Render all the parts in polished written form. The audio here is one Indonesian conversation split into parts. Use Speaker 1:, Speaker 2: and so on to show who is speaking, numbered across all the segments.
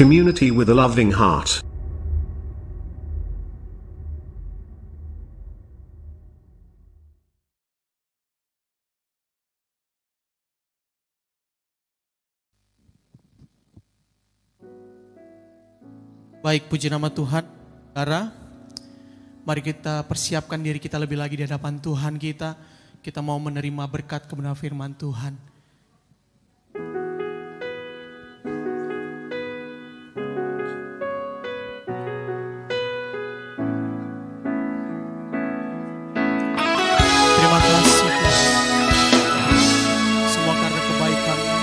Speaker 1: community with a loving heart.
Speaker 2: Baik, puji nama Tuhan. Saudara, mari kita persiapkan diri kita lebih lagi di hadapan Tuhan kita. Kita mau menerima berkat kebenaran firman Tuhan. Terima kasih Tuhan. Semua karena kebaikan-Mu.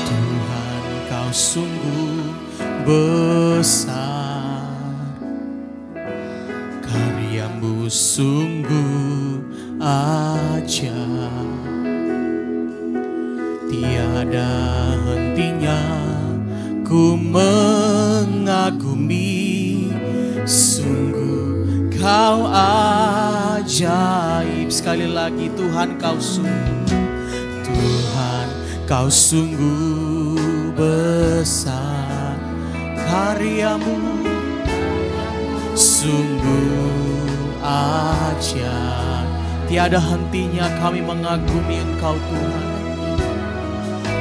Speaker 2: Tuhan, Kau sungguh besar, karya-Mu sungguh ajaib, tiada hentinya ku mengagumi, sungguh Kau ajaib. Sekali lagi, Tuhan Kau sungguh, Tuhan Kau sungguh besar, karya-Mu sungguh ajaib, tiada hentinya kami mengagumi Engkau Tuhan.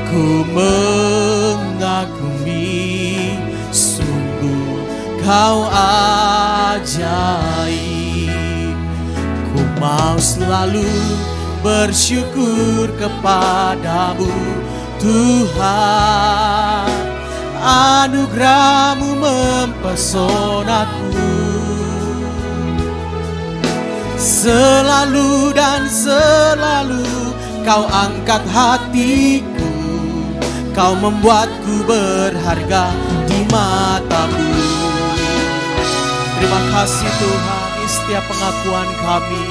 Speaker 2: Ku mengagumi, sungguh Kau ajaib. Ku mau selalu bersyukur kepadamu Tuhan, anugerah-Mu mempesonaku. Selalu dan selalu Kau angkat hatiku, Kau membuatku berharga di mata-Mu. Terima kasih Tuhan di setiap pengakuan kami.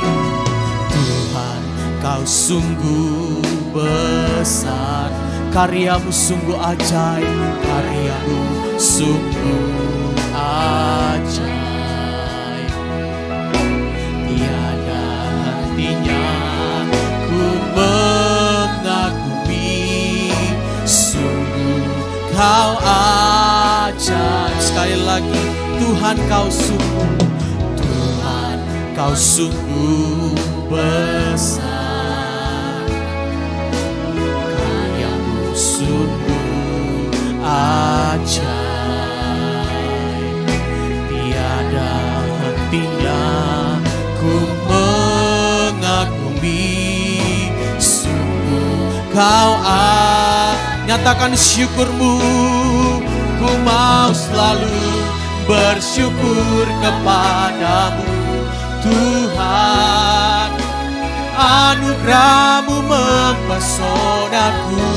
Speaker 2: Tuhan, Kau sungguh besar, karya-Mu sungguh ajaib, karya-Mu sungguh ajaib, tiada hentinya ku mengagumi, sungguh Kau ajaib. Sekali lagi, Tuhan Kau sungguh, Tuhan Kau sungguh besar, karya-Mu sungguh ajaib, tiada hentinya ku mengagumi, sungguh Kau nyatakan syukur-Mu. Ku mau selalu bersyukur kepadamu Tuhan, anugerah-Mu mempesonaku.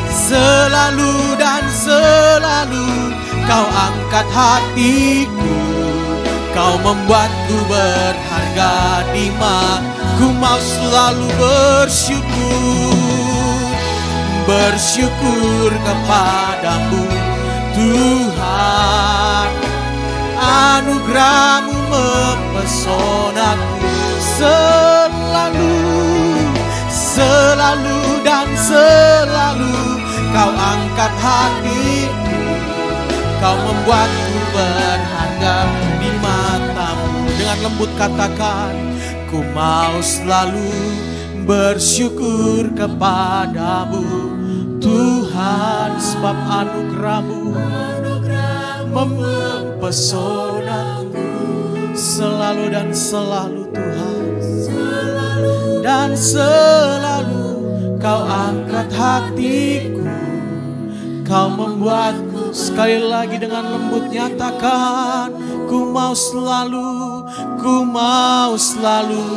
Speaker 2: Selalu dan selalu Kau angkat hatiku, Kau membuatku berharga di mata. Ku mau selalu bersyukur kepadamu Tuhan, anugerah-Mu mempesonaku. Selalu dan selalu Kau angkat hatiku, Kau membuatku berharga di mata-Mu. Dengan lembut katakan, ku mau selalu bersyukur kepadamu Tuhan, sebab anugerah-Mu mempesonaku. Selalu dan selalu Tuhan, dan selalu Kau angkat hatiku, Kau membuatku. Sekali lagi dengan lembut nyatakan, ku mau selalu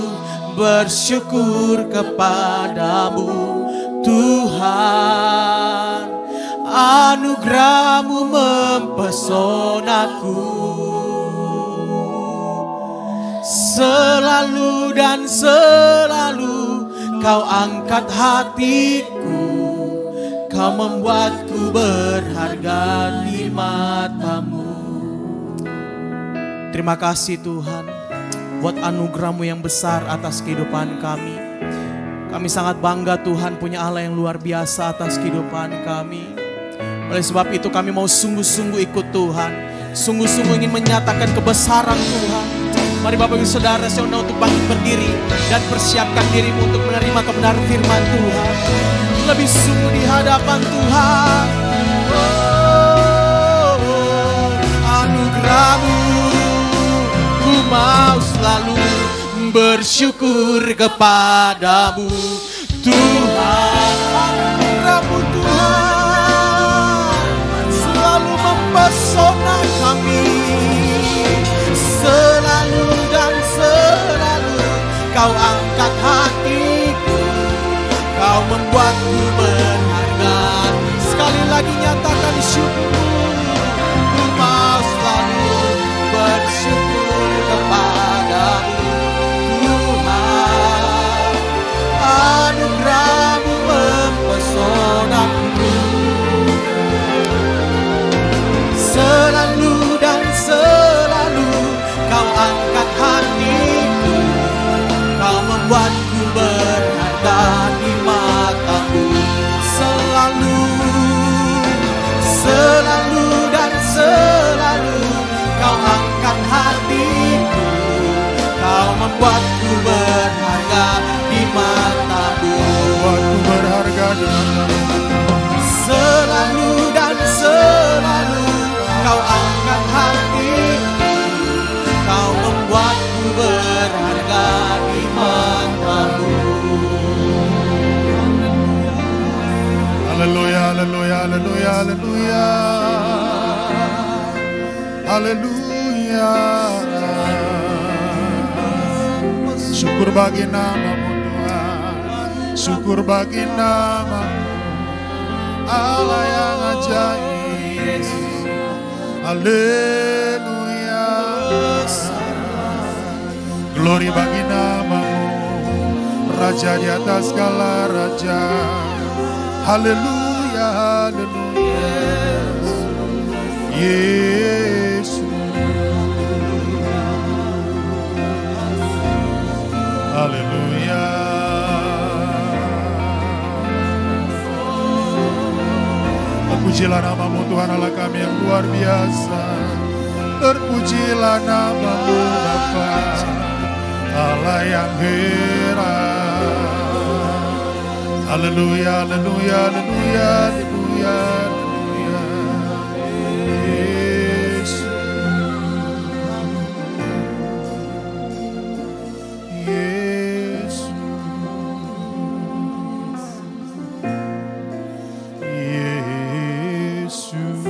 Speaker 2: bersyukur kepadamu Tuhan, anugerah-Mu mempesonaku. Selalu dan selalu Kau angkat hatiku, Kau membuatku berharga di mata-Mu. Terima kasih Tuhan buat anugerah-Mu yang besar atas kehidupan kami. Kami sangat bangga Tuhan punya Allah yang luar biasa atas kehidupan kami. Oleh sebab itu kami mau sungguh-sungguh ikut Tuhan. Sungguh-sungguh ingin menyatakan kebesaran Tuhan. Mari Bapak Ibu Saudara, saya undang untuk bangkit berdiri dan persiapkan dirimu untuk menerima kebenaran firman Tuhan. Lebih sungguh di hadapan Tuhan. Anugerah-Mu, ku mau selalu bersyukur kepadamu Tuhan. Anugerah-Mu Tuhan selalu mempesona kami. Selalu dan selalu Kau angkat hatiku, Kau membuatku berharga. Sekali lagi nyatakan syukur, ku mau selalu bersyukur kepadamu Tuhan. Anugerah-Mu mempesonaku. Selalu dan selalu Kau angkat hatiku, Kau membuatku berharga di mata-Mu. Selalu, selalu dan selalu Kau angkat hatiku, Kau membuatku berharga di mata-Mu.
Speaker 3: Membuatku berharga di mata-Mu.
Speaker 2: Selalu dan selalu Kau angkat hatiku, Kau membuatku berharga di mata-Mu.
Speaker 3: Haleluya, haleluya, haleluya, haleluya. Haleluya. Syukur bagi nama-Mu Tuhan. Syukur bagi nama-Mu, Allah yang ajaib. Haleluya. Glory bagi nama-Mu, Raja di atas segala raja. Haleluya, haleluya. Yesus. Haleluya. Terpujilah nama-Mu Tuhan Allah kami yang luar biasa. Terpujilah nama-Mu Bapa, Allah yang heran. Haleluya, haleluya, haleluya, haleluya, haleluya. Yesus. Yesus.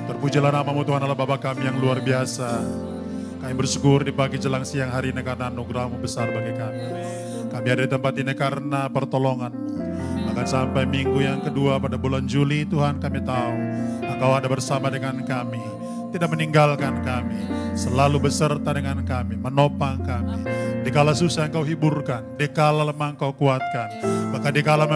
Speaker 3: Terpujilah nama-Mu Tuhan Allah Bapa kami yang luar biasa. Kami bersyukur di pagi jelang siang hari ini karena anugerah-Mu besar bagi kami. Kami ada di tempat ini karena pertolongan-Mu. Bahkan sampai minggu yang kedua pada bulan Juli Tuhan, kami tahu Engkau ada bersama dengan kami. Tidak meninggalkan kami, selalu beserta dengan kami, menopang kami. Dikala susah Engkau hiburkan, dikala lemah Engkau kuatkan. Bahkan dikala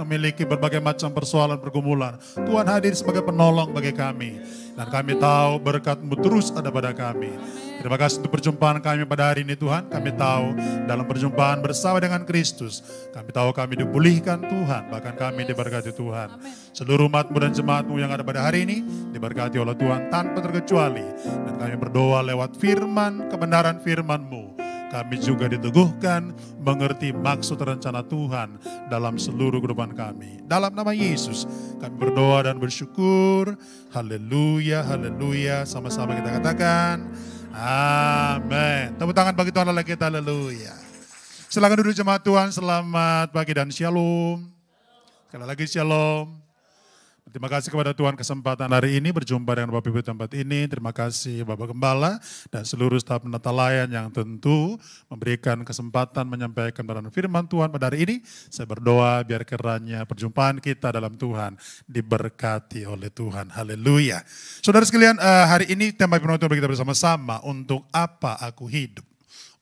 Speaker 3: memiliki berbagai macam persoalan pergumulan, Tuhan hadir sebagai penolong bagi kami. Dan kami tahu berkat-Mu terus ada pada kami. Terima kasih untuk perjumpaan kami pada hari ini Tuhan. Kami tahu dalam perjumpaan bersama dengan Kristus, kami tahu kami dipulihkan Tuhan, bahkan kami diberkati Tuhan. Seluruh umat-Mu dan jemaat-Mu yang ada pada hari ini diberkati oleh Tuhan tanpa terkecuali. Dan kami berdoa lewat firman, kebenaran firman-Mu. Kami juga diteguhkan mengerti maksud rencana Tuhan dalam seluruh kehidupan kami. Dalam nama Yesus kami berdoa dan bersyukur. Haleluya, haleluya. Sama-sama kita katakan amin. Tepuk tangan bagi Tuhan Allah kita, haleluya. Silakan duduk jemaat Tuhan, selamat pagi dan shalom. Sekali lagi shalom. Terima kasih kepada Tuhan kesempatan hari ini berjumpa dengan Bapak Ibu di tempat ini. Terima kasih Bapak Gembala dan seluruh staf penata layan yang tentu memberikan kesempatan menyampaikan kebenaran firman Tuhan pada hari ini. Saya berdoa biar kiranya perjumpaan kita dalam Tuhan diberkati oleh Tuhan. Haleluya. Saudara sekalian, hari ini tema firman Tuhan kita bersama-sama, untuk apa aku hidup.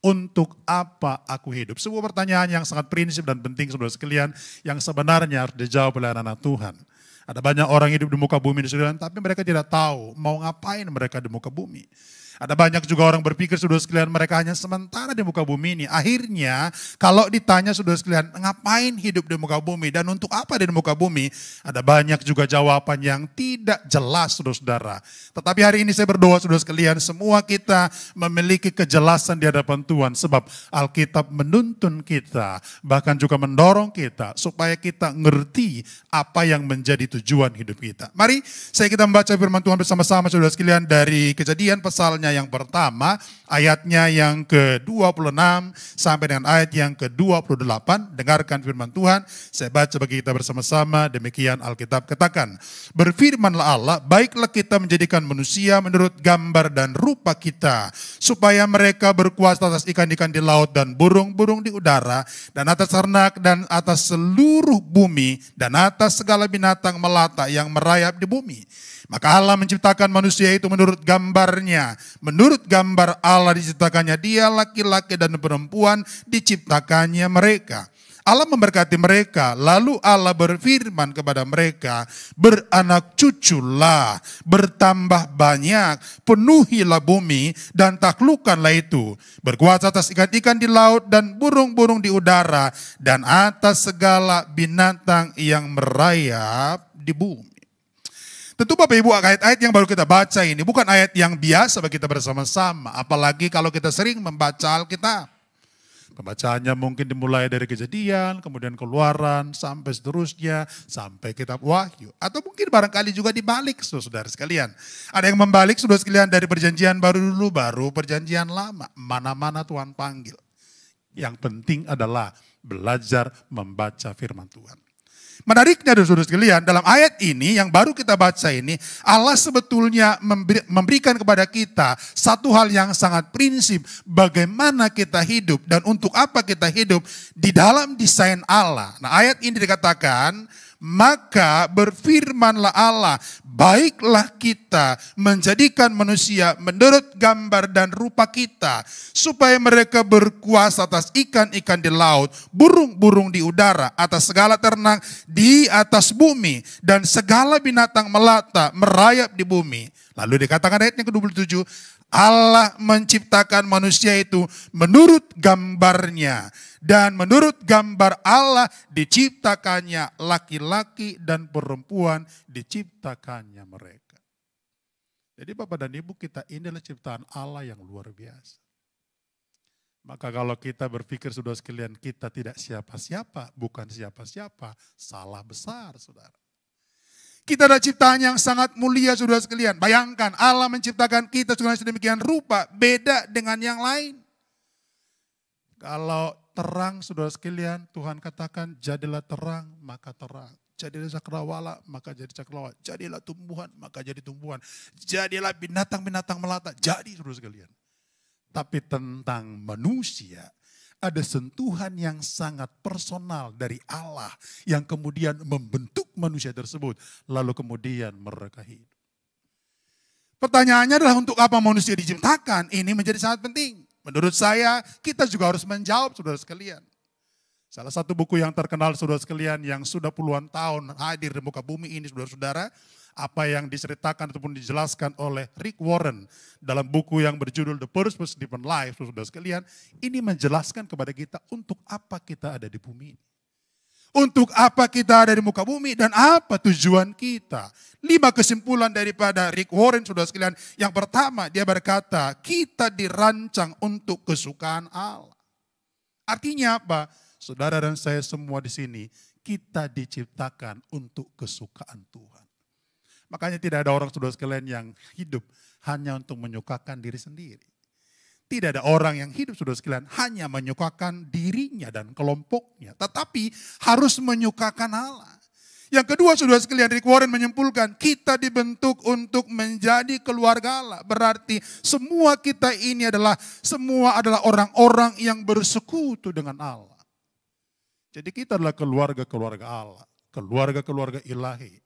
Speaker 3: Untuk apa aku hidup? Sebuah pertanyaan yang sangat prinsip dan penting saudara sekalian, yang sebenarnya harus dijawab oleh anak-anak Tuhan. Ada banyak orang hidup di muka bumi, tapi mereka tidak tahu mau ngapain mereka di muka bumi. Ada banyak juga orang berpikir saudara sekalian mereka hanya sementara di muka bumi ini. Akhirnya kalau ditanya saudara sekalian ngapain hidup di muka bumi dan untuk apa di muka bumi. Ada banyak juga jawaban yang tidak jelas saudara-saudara. Tetapi hari ini saya berdoa saudara sekalian semua kita memiliki kejelasan di hadapan Tuhan. Sebab Alkitab menuntun kita bahkan juga mendorong kita supaya kita ngerti apa yang menjadi tujuan hidup kita. Mari kita membaca firman Tuhan bersama-sama saudara sekalian dari Kejadian pasalnya yang pertama, ayatnya yang ke-26 sampai dengan ayat yang ke-28. Dengarkan firman Tuhan, saya baca bagi kita bersama-sama, demikian Alkitab katakan. Berfirmanlah Allah, baiklah kita menjadikan manusia menurut gambar dan rupa kita, supaya mereka berkuasa atas ikan-ikan di laut dan burung-burung di udara, dan atas ternak dan atas seluruh bumi, dan atas segala binatang melata yang merayap di bumi. Maka Allah menciptakan manusia itu menurut gambarnya. Menurut gambar Allah diciptakannya dia, laki-laki dan perempuan diciptakannya mereka. Allah memberkati mereka, lalu Allah berfirman kepada mereka, beranak cuculah, bertambah banyak, penuhilah bumi dan taklukkanlah itu. Berkuasa atas ikan-ikan di laut dan burung-burung di udara, dan atas segala binatang yang merayap di bumi. Tentu Bapak Ibu, ayat-ayat yang baru kita baca ini bukan ayat yang biasa bagi kita bersama-sama. Apalagi kalau kita sering membaca Alkitab. Pembacaannya mungkin dimulai dari Kejadian, kemudian Keluaran, sampai seterusnya, sampai kitab Wahyu. Atau mungkin barangkali juga dibalik saudara sekalian. Ada yang membalik saudara sekalian dari perjanjian baru dulu, baru perjanjian lama. Mana-mana Tuhan panggil. Yang penting adalah belajar membaca firman Tuhan. Menariknya saudara sekalian, dalam ayat ini yang baru kita baca ini, Allah sebetulnya memberikan kepada kita satu hal yang sangat prinsip, bagaimana kita hidup dan untuk apa kita hidup di dalam desain Allah. Nah, ayat ini dikatakan, maka berfirmanlah Allah, baiklah kita menjadikan manusia menurut gambar dan rupa kita, supaya mereka berkuasa atas ikan-ikan di laut, burung-burung di udara, atas segala ternak di atas bumi, dan segala binatang melata merayap di bumi. Lalu dikatakan ayat yang ke-27, Allah menciptakan manusia itu menurut gambarnya. Dan menurut gambar Allah diciptakannya laki-laki dan perempuan diciptakannya mereka. Jadi Bapak dan Ibu, kita ini adalah ciptaan Allah yang luar biasa. Maka kalau kita berpikir saudara sekalian kita tidak siapa-siapa, bukan siapa-siapa, salah besar saudara. Kita adalah ciptaan yang sangat mulia saudara sekalian. Bayangkan Allah menciptakan kita sedemikian rupa, beda dengan yang lain. Kalau terang saudara sekalian, Tuhan katakan jadilah terang maka terang. Jadilah cakrawala maka jadi cakrawala. Jadilah tumbuhan maka jadi tumbuhan. Jadilah binatang-binatang melata. Jadi saudara sekalian. Tapi tentang manusia ada sentuhan yang sangat personal dari Allah yang kemudian membentuk manusia tersebut. Lalu kemudian mereka hidup. Pertanyaannya adalah untuk apa manusia diciptakan? Ini menjadi sangat penting. Menurut saya, kita juga harus menjawab saudara sekalian. Salah satu buku yang terkenal saudara sekalian yang sudah puluhan tahun hadir di muka bumi ini saudara-saudara, apa yang diceritakan ataupun dijelaskan oleh Rick Warren dalam buku yang berjudul The Purpose Different Life, saudara sekalian, ini menjelaskan kepada kita untuk apa kita ada di bumi ini. Untuk apa kita ada di muka bumi dan apa tujuan kita. 5 kesimpulan daripada Rick Warren saudara sekalian. Yang pertama dia berkata kita dirancang untuk kesukaan Allah. Artinya apa? Saudara dan saya semua di sini kita diciptakan untuk kesukaan Tuhan. Makanya tidak ada orang saudara sekalian yang hidup hanya untuk menyukakan diri sendiri. Tidak ada orang yang hidup saudara sekalian hanya menyukakan dirinya dan kelompoknya. Tetapi harus menyukakan Allah. Yang kedua saudara sekalian, Rick Warren menyimpulkan kita dibentuk untuk menjadi keluarga Allah. Berarti semua kita ini adalah orang-orang yang bersekutu dengan Allah. Jadi kita adalah keluarga-keluarga Allah. Keluarga-keluarga ilahi.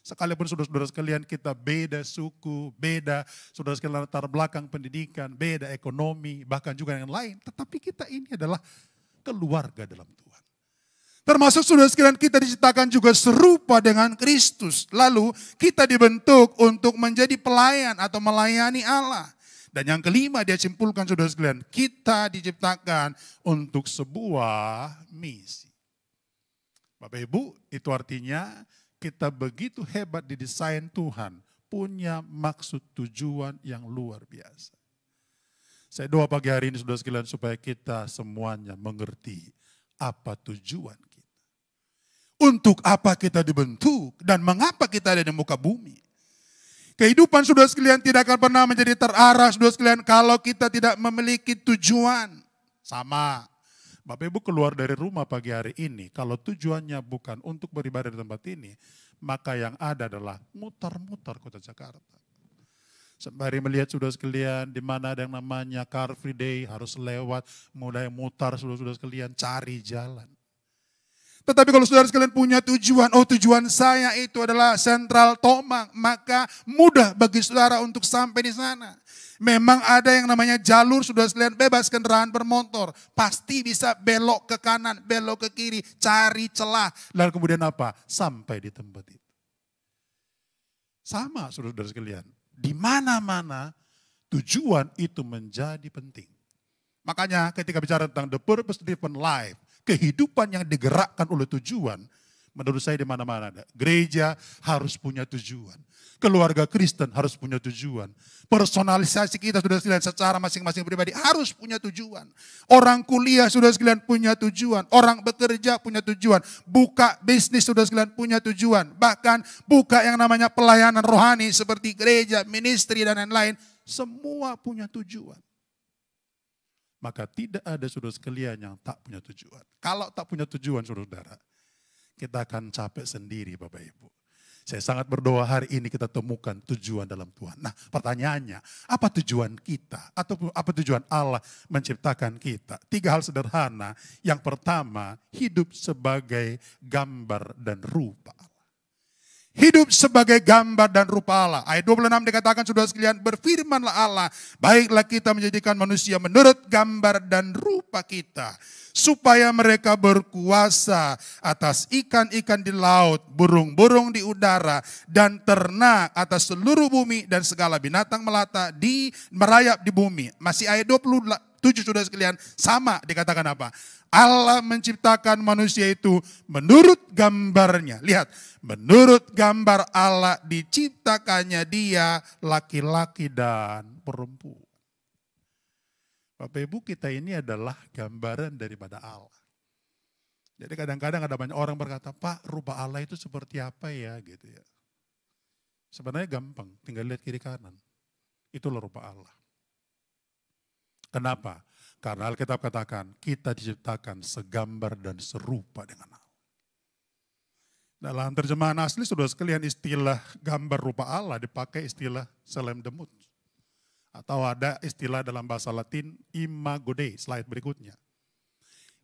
Speaker 3: Sekalipun saudara-saudara sekalian kita beda suku, beda saudara sekalian latar belakang pendidikan, beda ekonomi, bahkan juga yang lain. Tetapi kita ini adalah keluarga dalam Tuhan. Termasuk saudara sekalian kita diciptakan juga serupa dengan Kristus. Lalu kita dibentuk untuk menjadi pelayan atau melayani Allah. Dan yang kelima dia simpulkan saudara sekalian, kita diciptakan untuk sebuah misi. Bapak Ibu, itu artinya kita begitu hebat didesain Tuhan, punya maksud tujuan yang luar biasa. Saya doa pagi hari ini saudara sekalian supaya kita semuanya mengerti apa tujuan kita. Untuk apa kita dibentuk dan mengapa kita ada di muka bumi. Kehidupan saudara sekalian tidak akan pernah menjadi terarah saudara sekalian kalau kita tidak memiliki tujuan. Sama. Bapak Ibu keluar dari rumah pagi hari ini, kalau tujuannya bukan untuk beribadah di tempat ini, maka yang ada adalah mutar-mutar kota Jakarta. Sembari melihat saudara sekalian di mana ada yang namanya Car Free Day, harus lewat, mulai mutar saudara sekalian, cari jalan. Tetapi kalau saudara sekalian punya tujuan, tujuan saya itu adalah Sentral Tomang, maka mudah bagi saudara untuk sampai di sana. Memang ada yang namanya jalur saudara sekalian bebas kendaraan bermotor, pasti bisa belok ke kanan, belok ke kiri, cari celah, lalu kemudian apa? Sampai di tempat itu. Sama saudara sekalian, di mana-mana tujuan itu menjadi penting. Makanya ketika bicara tentang the purpose driven life, kehidupan yang digerakkan oleh tujuan, menurut saya di mana-mana ada. Gereja harus punya tujuan. Keluarga Kristen harus punya tujuan. Personalisasi kita sudah sekalian secara masing-masing pribadi harus punya tujuan. Orang kuliah sudah sekalian punya tujuan. Orang bekerja punya tujuan. Buka bisnis sudah sekalian punya tujuan. Bahkan buka yang namanya pelayanan rohani seperti gereja, ministry dan lain-lain. Semua punya tujuan. Maka tidak ada saudara sekalian yang tak punya tujuan. Kalau tak punya tujuan saudara, kita akan capek sendiri Bapak Ibu. Saya sangat berdoa hari ini kita temukan tujuan dalam Tuhan. Nah pertanyaannya, apa tujuan kita? Atau apa tujuan Allah menciptakan kita? 3 hal sederhana. Yang pertama, hidup sebagai gambar dan rupa Allah. Hidup sebagai gambar dan rupa Allah. Ayat 26 dikatakan saudara sekalian, berfirmanlah Allah, baiklah kita menjadikan manusia menurut gambar dan rupa kita. Supaya mereka berkuasa atas ikan-ikan di laut, burung-burung di udara, dan ternak atas seluruh bumi dan segala binatang melata merayap di bumi. Masih ayat 27 saudara sekalian, sama dikatakan apa? Allah menciptakan manusia itu menurut gambarnya. Lihat, menurut gambar Allah diciptakannya dia laki-laki dan perempuan. Bapak Ibu, kita ini adalah gambaran daripada Allah. Jadi kadang-kadang ada banyak orang berkata, Pak, rupa Allah itu seperti apa ya gitu ya. Sebenarnya gampang, tinggal lihat kiri kanan. Itulah rupa Allah. Kenapa? Karena Alkitab katakan kita diciptakan segambar dan serupa dengan Allah. Dalam terjemahan asli saudara sekalian istilah gambar rupa Allah dipakai istilah selem demut. Atau ada istilah dalam bahasa Latin imago Dei, slide berikutnya.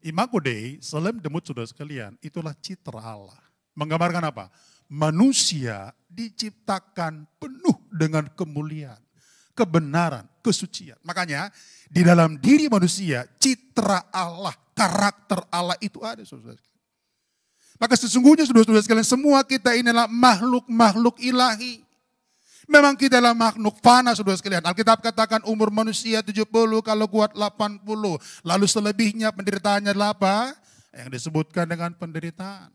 Speaker 3: Imago Dei, selem demut saudara sekalian, itulah citra Allah. Menggambarkan apa? Manusia diciptakan penuh dengan kemuliaan, kebenaran, kesucian. Makanya di dalam diri manusia, citra Allah, karakter Allah itu ada saudara. Maka sesungguhnya saudara-saudara sekalian, semua kita ini adalah makhluk-makhluk ilahi. Memang kita adalah makhluk fana saudara sekalian. Alkitab katakan umur manusia 70, kalau kuat 80. Lalu selebihnya penderitaannya adalah apa? Yang disebutkan dengan penderitaan.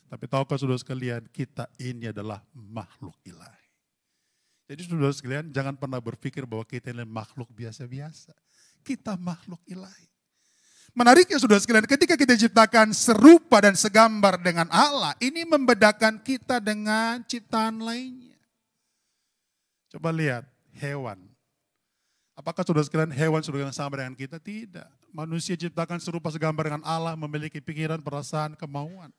Speaker 3: Tapi tahukah saudara sekalian, kita ini adalah makhluk ilahi. Jadi saudara sekalian, jangan pernah berpikir bahwa kita ini makhluk biasa-biasa. Kita makhluk ilahi. Menariknya saudara sekalian, ketika kita diciptakan serupa dan segambar dengan Allah, ini membedakan kita dengan ciptaan lainnya. Coba lihat hewan. Apakah saudara sekalian hewan saudara yang sama dengan kita? Tidak. Manusia diciptakan serupa segambar dengan Allah, memiliki pikiran, perasaan, kemauan.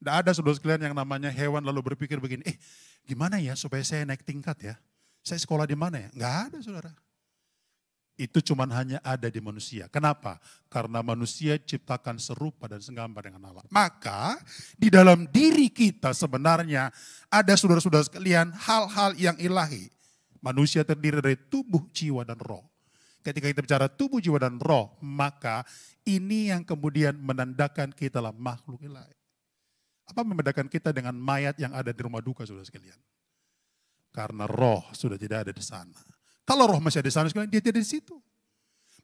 Speaker 3: Tidak ada saudara sekalian yang namanya hewan lalu berpikir begini, gimana ya supaya saya naik tingkat ya? Saya sekolah di mana ya? Enggak ada saudara. Itu cuma hanya ada di manusia. Kenapa? Karena manusia ciptakan serupa dan segambar dengan Allah. Maka di dalam diri kita sebenarnya ada saudara-saudara sekalian hal-hal yang ilahi. Manusia terdiri dari tubuh, jiwa, dan roh. Ketika kita bicara tubuh, jiwa, dan roh, maka ini yang kemudian menandakan kita adalah makhluk ilahi. Apa membedakan kita dengan mayat yang ada di rumah duka saudara sekalian? Karena roh sudah tidak ada di sana. Kalau roh masih ada di sana sekalian, dia tidak di situ.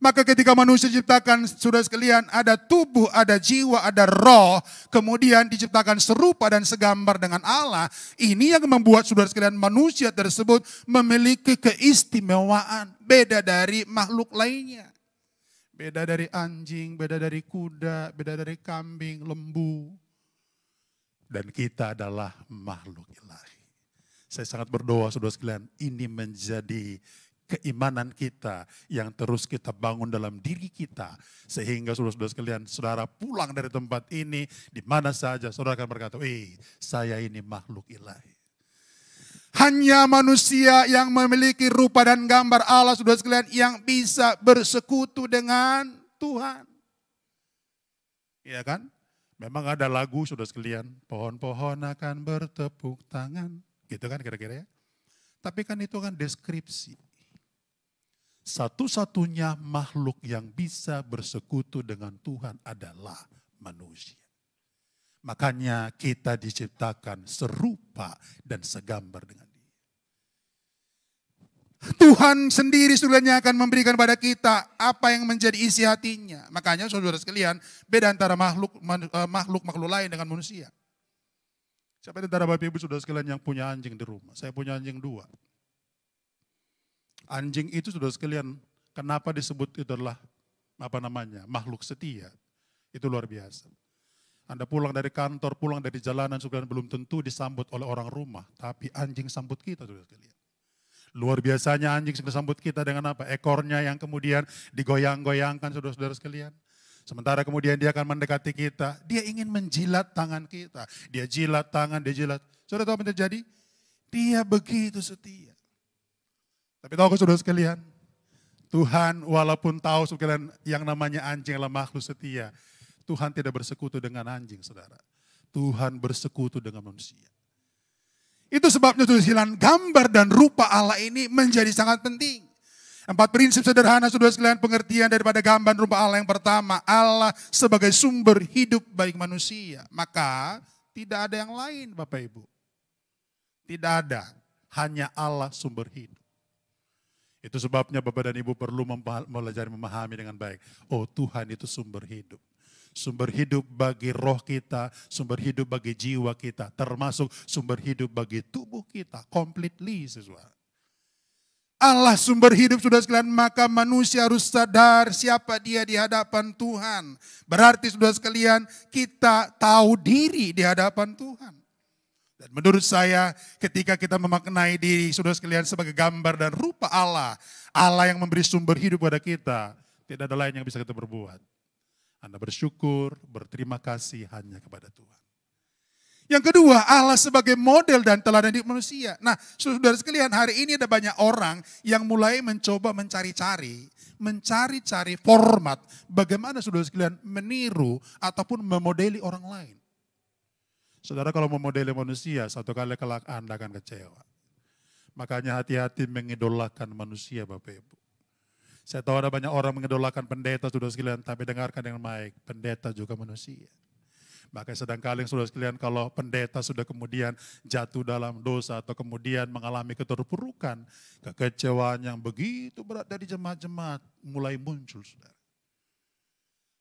Speaker 3: Maka ketika manusia diciptakan, saudara sekalian, ada tubuh, ada jiwa, ada roh, kemudian diciptakan serupa dan segambar dengan Allah. Ini yang membuat saudara sekalian manusia tersebut memiliki keistimewaan, beda dari makhluk lainnya. Beda dari anjing, beda dari kuda, beda dari kambing, lembu. Dan kita adalah makhluk ilahi. Saya sangat berdoa saudara sekalian, ini menjadi keimanan kita yang terus kita bangun dalam diri kita. Sehingga saudara-saudara sekalian, saudara pulang dari tempat ini, di mana saja saudara akan berkata, saya ini makhluk ilahi. Hanya manusia yang memiliki rupa dan gambar Allah, saudara sekalian, yang bisa bersekutu dengan Tuhan. Iya kan? Memang ada lagu saudara sekalian, pohon-pohon akan bertepuk tangan. Gitu kan kira-kira ya. Tapi kan itu kan deskripsi. Satu-satunya makhluk yang bisa bersekutu dengan Tuhan adalah manusia. Makanya kita diciptakan serupa dan segambar dengan Dia. Tuhan sendiri sebenarnya akan memberikan pada kita apa yang menjadi isi hatinya. Makanya saudara sekalian, beda antara makhluk lain dengan manusia. Siapa di antara Bapak Ibu saudara sekalian yang punya anjing di rumah? Saya punya anjing 2. Anjing itu saudara sekalian, kenapa disebut itu adalah makhluk setia. Itu luar biasa. Anda pulang dari kantor, pulang dari jalanan, saudara belum tentu disambut oleh orang rumah. Tapi anjing sambut kita saudara sekalian. Luar biasanya anjing sambut kita dengan apa? Ekornya yang kemudian digoyang-goyangkan saudara-saudara sekalian. Sementara kemudian dia akan mendekati kita, dia ingin menjilat tangan kita. Dia jilat tangan, dia jilat. Saudara tahu apa yang terjadi? Dia begitu setia. Tapi tahu saudara sekalian, Tuhan walaupun tahu sekalian yang namanya anjing adalah makhluk setia, Tuhan tidak bersekutu dengan anjing saudara. Tuhan bersekutu dengan manusia. Itu sebabnya saudara sekalian, gambar dan rupa Allah ini menjadi sangat penting. 4 prinsip sederhana saudara sekalian pengertian daripada gambar dan rupa Allah. Yang pertama, Allah sebagai sumber hidup bagi manusia. Maka tidak ada yang lain Bapak Ibu. Tidak ada, hanya Allah sumber hidup. Itu sebabnya Bapak dan Ibu perlu belajar memahami dengan baik. Oh Tuhan itu sumber hidup. Sumber hidup bagi roh kita, sumber hidup bagi jiwa kita, termasuk sumber hidup bagi tubuh kita. Completely sesuai. Allah sumber hidup saudara sekalian, maka manusia harus sadar siapa dia di hadapan Tuhan. Berarti saudara sekalian, kita tahu diri di hadapan Tuhan. Dan menurut saya ketika kita memaknai diri saudara sekalian sebagai gambar dan rupa Allah, Allah yang memberi sumber hidup pada kita, tidak ada lain yang bisa kita berbuat. Anda bersyukur, berterima kasih hanya kepada Tuhan. Yang kedua, Allah sebagai model dan teladan hidup manusia. Nah saudara sekalian, hari ini ada banyak orang yang mulai mencoba mencari-cari format bagaimana saudara sekalian meniru ataupun memodeli orang lain. Saudara kalau memodeli manusia, satu kali kelak Anda akan kecewa. Makanya hati-hati mengidolakan manusia Bapak Ibu. Saya tahu ada banyak orang mengidolakan pendeta saudara sekalian, tapi dengarkan dengan baik, pendeta juga manusia. Makanya sedangkali saudara sekalian kalau pendeta sudah kemudian jatuh dalam dosa atau kemudian mengalami keterpurukan, kekecewaan yang begitu berat dari jemaat-jemaat mulai muncul saudara.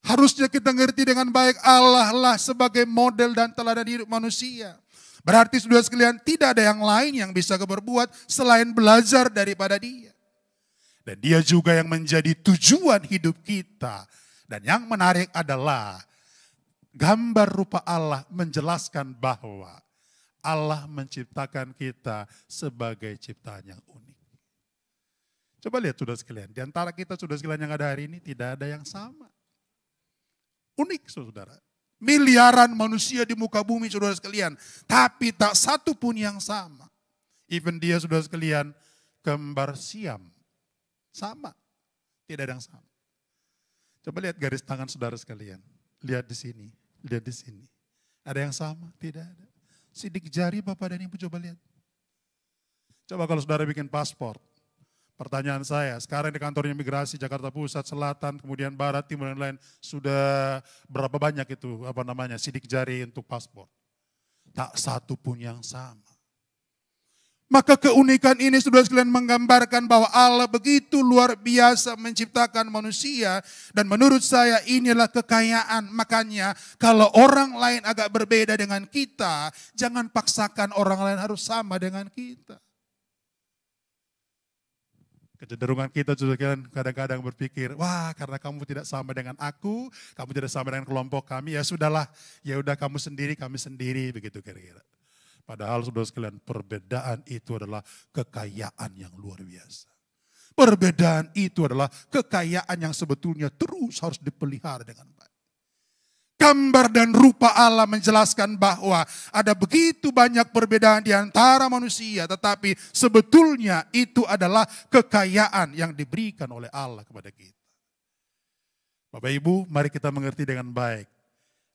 Speaker 3: Harusnya kita ngerti dengan baik Allah lah sebagai model dan teladan hidup manusia. Berarti saudara sekalian tidak ada yang lain yang bisa berbuat selain belajar daripada Dia. Dan Dia juga yang menjadi tujuan hidup kita. Dan yang menarik adalah gambar rupa Allah menjelaskan bahwa Allah menciptakan kita sebagai ciptaan yang unik. Coba lihat saudara sekalian, di antara kita saudara sekalian yang ada hari ini tidak ada yang sama. Unik saudara. Miliaran manusia di muka bumi saudara sekalian. Tapi tak satu pun yang sama. Even dia saudara sekalian kembar Siam. Sama. Tidak ada yang sama. Coba lihat garis tangan saudara sekalian. Lihat di sini. Lihat di sini. Ada yang sama? Tidak ada. Sidik jari Bapak dan Ibu coba lihat. Coba kalau saudara bikin paspor. Pertanyaan saya, sekarang di kantor imigrasi Jakarta Pusat, Selatan, kemudian Barat, Timur dan lain, sudah berapa banyak itu sidik jari untuk paspor? Tak satu pun yang sama.
Speaker 4: Maka keunikan ini saudara sekalian menggambarkan bahwa Allah begitu luar biasa menciptakan manusia. Dan menurut saya inilah kekayaan. Makanya kalau orang lain agak berbeda dengan kita, jangan paksakan orang lain harus sama dengan kita. Kecenderungan kita juga kadang-kadang berpikir, wah karena kamu tidak sama dengan aku, kamu tidak sama dengan kelompok kami, ya sudahlah, ya udah kamu sendiri, kami sendiri, begitu kira-kira. Padahal saudara sekalian perbedaan itu adalah kekayaan yang luar biasa. Perbedaan itu adalah kekayaan yang sebetulnya terus harus dipelihara dengan baik. Gambar dan rupa Allah menjelaskan bahwa ada begitu banyak perbedaan di antara manusia, tetapi sebetulnya itu adalah kekayaan yang diberikan oleh Allah kepada kita. Bapak Ibu, mari kita mengerti dengan baik.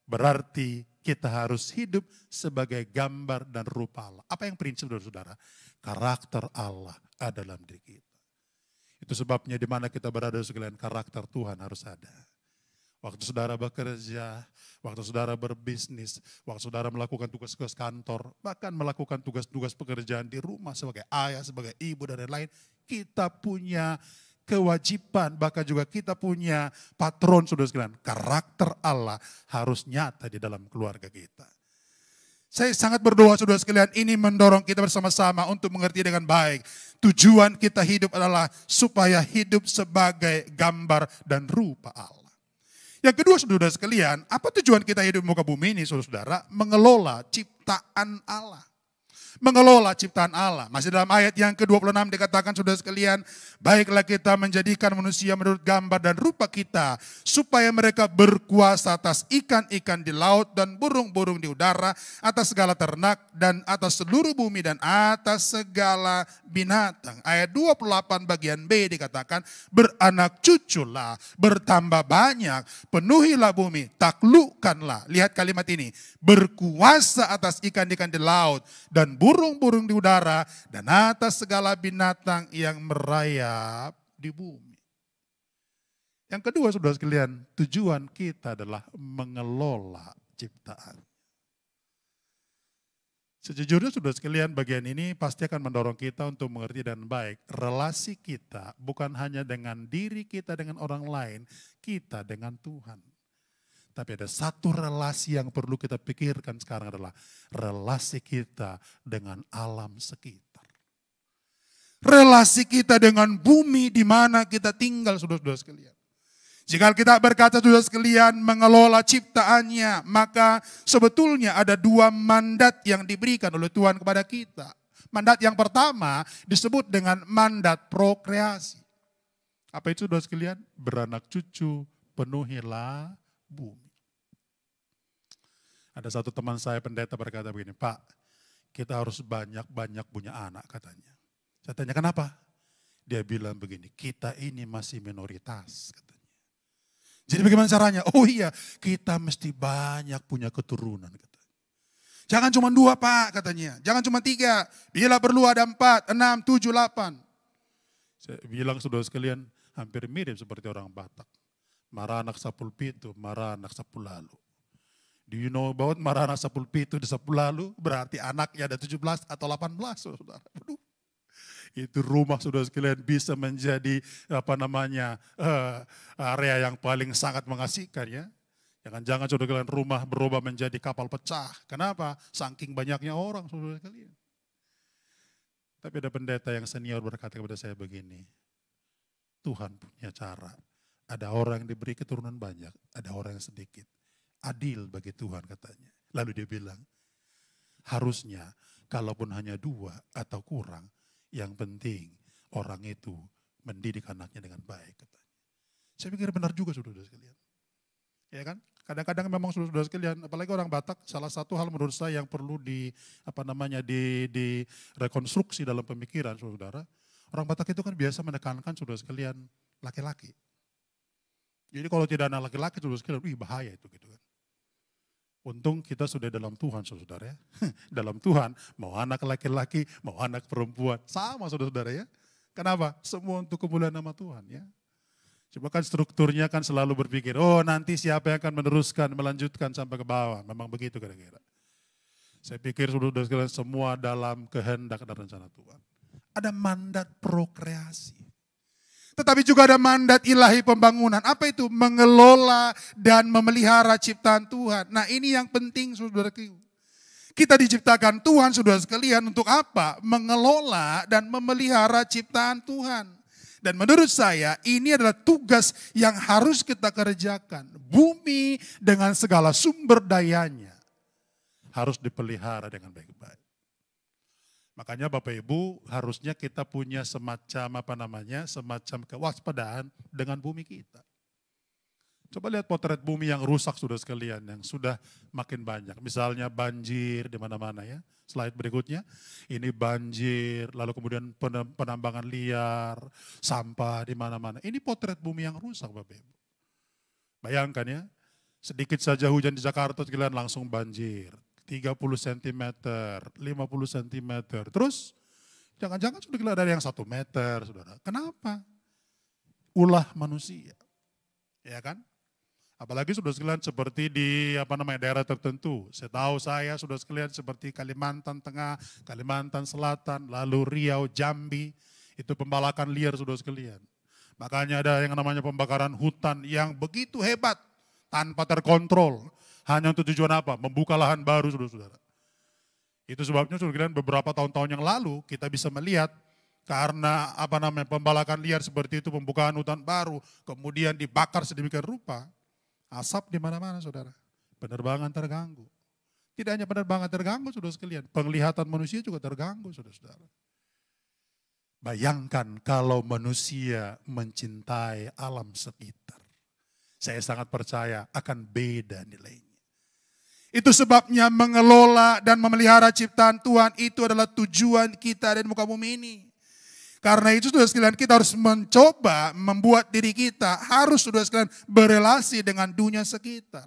Speaker 4: Berarti kita harus hidup sebagai gambar dan rupa Allah. Apa yang prinsip saudara-saudara? Karakter Allah ada dalam diri kita. Itu sebabnya di mana kita berada sekalian, karakter Tuhan harus ada. Waktu saudara bekerja, waktu saudara berbisnis, waktu saudara melakukan tugas-tugas kantor, bahkan melakukan tugas-tugas pekerjaan di rumah sebagai ayah, sebagai ibu dan lain-lain, kita punya kewajiban, bahkan juga kita punya patron saudara sekalian. Karakter Allah harus nyata di dalam keluarga kita. Saya sangat berdoa saudara sekalian, ini mendorong kita bersama-sama untuk mengerti dengan baik. Tujuan kita hidup adalah supaya hidup sebagai gambar dan rupa Allah. Yang kedua saudara sekalian, apa tujuan kita hidup di muka bumi ini saudara-saudara? Mengelola ciptaan Allah. Mengelola ciptaan Allah. Masih dalam ayat yang ke-26 dikatakan saudara sekalian, baiklah kita menjadikan manusia menurut gambar dan rupa kita, supaya mereka berkuasa atas ikan-ikan di laut dan burung-burung di udara, atas segala ternak dan atas seluruh bumi dan atas segala binatang. Ayat 28 bagian B dikatakan, beranak cuculah, bertambah banyak, penuhilah bumi, taklukkanlah. Lihat kalimat ini, berkuasa atas ikan-ikan di laut dan burung-burung di udara, dan atas segala binatang yang merayap di bumi. Yang kedua saudara sekalian, tujuan kita adalah mengelola ciptaan. Sejujurnya saudara sekalian, bagian ini pasti akan mendorong kita untuk mengerti dengan baik. Relasi kita bukan hanya dengan diri kita dengan orang lain, kita dengan Tuhan. Tapi ada satu relasi yang perlu kita pikirkan sekarang adalah relasi kita dengan alam sekitar. Relasi kita dengan bumi di mana kita tinggal, saudara-saudara sekalian. Jika kita berkata saudara sekalian mengelola ciptaannya, maka sebetulnya ada dua mandat yang diberikan oleh Tuhan kepada kita. Mandat yang pertama disebut dengan mandat prokreasi. Apa itu saudara sekalian? Beranak cucu, penuhilah bumi. Ada satu teman saya pendeta berkata begini, Pak, kita harus banyak-banyak punya anak katanya. Saya tanya kenapa? Dia bilang begini, kita ini masih minoritas katanya. Jadi bagaimana caranya? Oh iya, kita mesti banyak punya keturunan katanya. Jangan cuma 2 Pak katanya, jangan cuma 3, bila perlu ada 4, 6, 7, 8. Saya bilang saudara sekalian, hampir mirip seperti orang Batak. Maranak sapul pitu, maranak sapul lalu. Do you know about maranak sapul pitu di sapul lalu? Berarti anaknya ada 17 atau 18 saudara. Aduh. Itu rumah saudara sekalian bisa menjadi area yang paling sangat mengasihkan ya. Jangan-jangan saudara sekalian rumah berubah menjadi kapal pecah. Kenapa? Saking banyaknya orang saudara sekalian. Tapi ada pendeta yang senior berkata kepada saya begini, Tuhan punya cara. Ada orang yang diberi keturunan banyak, ada orang yang sedikit. Adil bagi Tuhan katanya. Lalu dia bilang, harusnya kalaupun hanya 2 atau kurang, yang penting orang itu mendidik anaknya dengan baik katanya. Saya pikir benar juga saudara sekalian. Ya kan? Kadang-kadang memang saudara sekalian, apalagi orang Batak, salah satu hal menurut saya yang perlu direkonstruksi dalam pemikiran saudara. Orang Batak itu kan biasa menekankan saudara sekalian laki-laki. Jadi kalau tidak ada laki-laki saudara sekalian, bahaya itu gitu kan. Untung kita sudah dalam Tuhan saudara ya. Dalam Tuhan mau anak laki-laki, mau anak perempuan. Sama saudara ya. Kenapa? Semua untuk kemuliaan nama Tuhan ya. Cuma kan strukturnya kan selalu berpikir, oh nanti siapa yang akan meneruskan, melanjutkan sampai ke bawah. Memang begitu kira-kira.
Speaker 3: Saya pikir saudara sekalian semua dalam kehendak dan rencana Tuhan. Ada mandat prokreasi. Tetapi juga ada mandat ilahi pembangunan. Apa itu? Mengelola dan memelihara ciptaan Tuhan. Nah ini yang penting saudaraku. Kita diciptakan Tuhan saudara sekalian untuk apa? Mengelola dan memelihara ciptaan Tuhan. Dan menurut saya ini adalah tugas yang harus kita kerjakan. Bumi dengan segala sumber dayanya harus dipelihara dengan baik-baik. Makanya Bapak Ibu harusnya kita punya semacam semacam kewaspadaan dengan bumi kita. Coba lihat potret bumi yang rusak sudah sekalian, yang sudah makin banyak. Misalnya banjir di mana-mana ya. Slide berikutnya, ini banjir, lalu kemudian penambangan liar, sampah di mana-mana. Ini potret bumi yang rusak Bapak Ibu. Bayangkan ya, sedikit saja hujan di Jakarta sekalian langsung banjir. 30 cm, 50 cm. Terus jangan-jangan sudah ada yang 1 meter, saudara. Kenapa? Ulah manusia. Ya kan? Apalagi sudah sekalian seperti di daerah tertentu. Saya sudah sekalian seperti Kalimantan Tengah, Kalimantan Selatan, lalu Riau, Jambi. Itu pembalakan liar sudah sekalian. Makanya ada yang namanya pembakaran hutan yang begitu hebat tanpa terkontrol. Hanya untuk tujuan apa? Membuka lahan baru saudara-saudara. Itu sebabnya saudara beberapa tahun-tahun yang lalu kita bisa melihat karena pembalakan liar seperti itu, pembukaan hutan baru, kemudian dibakar sedemikian rupa, asap di mana-mana saudara. Penerbangan terganggu. Tidak hanya penerbangan terganggu saudara sekalian, penglihatan manusia juga terganggu saudara-saudara. Bayangkan kalau manusia mencintai alam sekitar. Saya sangat percaya akan beda nilainya. Itu sebabnya mengelola dan memelihara ciptaan Tuhan itu adalah tujuan kita di muka bumi ini. Karena itu saudara sekalian kita harus mencoba membuat diri kita harus saudara sekalian berelasi dengan dunia sekitar.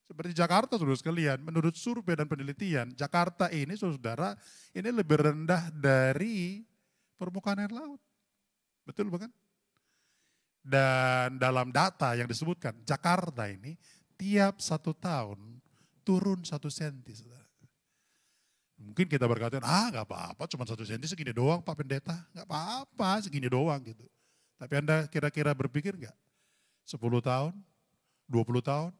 Speaker 3: Seperti Jakarta saudara sekalian, menurut survei dan penelitian, Jakarta ini saudara ini lebih rendah dari permukaan air laut. Betul bukan? Dan dalam data yang disebutkan, Jakarta ini tiap 1 tahun turun 1 senti. Saudara. Mungkin kita berkata, gak apa-apa, cuma 1 senti segini doang Pak Pendeta. Gak apa-apa, segini doang gitu. Tapi Anda kira-kira berpikir gak? 10 tahun, 20 tahun,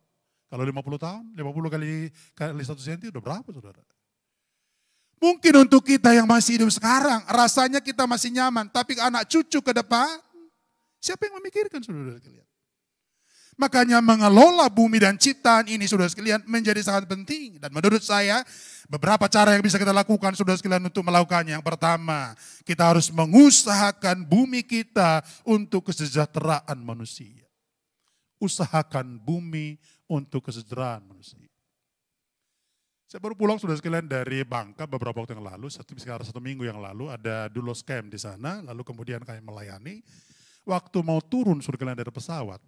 Speaker 3: kalau 50 tahun, 50 kali 1 senti udah berapa saudara? Mungkin untuk kita yang masih hidup sekarang, rasanya kita masih nyaman. Tapi anak cucu ke depan, siapa yang memikirkan saudara sekalian? Makanya mengelola bumi dan ciptaan ini saudara sekalian menjadi sangat penting. Dan menurut saya beberapa cara yang bisa kita lakukan saudara sekalian untuk melakukannya. Yang pertama, kita harus mengusahakan bumi kita untuk kesejahteraan manusia. Usahakan bumi untuk kesejahteraan manusia. Saya baru pulang saudara sekalian dari Bangka beberapa waktu yang lalu, sekitar 1 minggu yang lalu ada Dulos Camp di sana. Lalu kemudian kami melayani. Waktu mau turun saudara sekalian dari pesawat,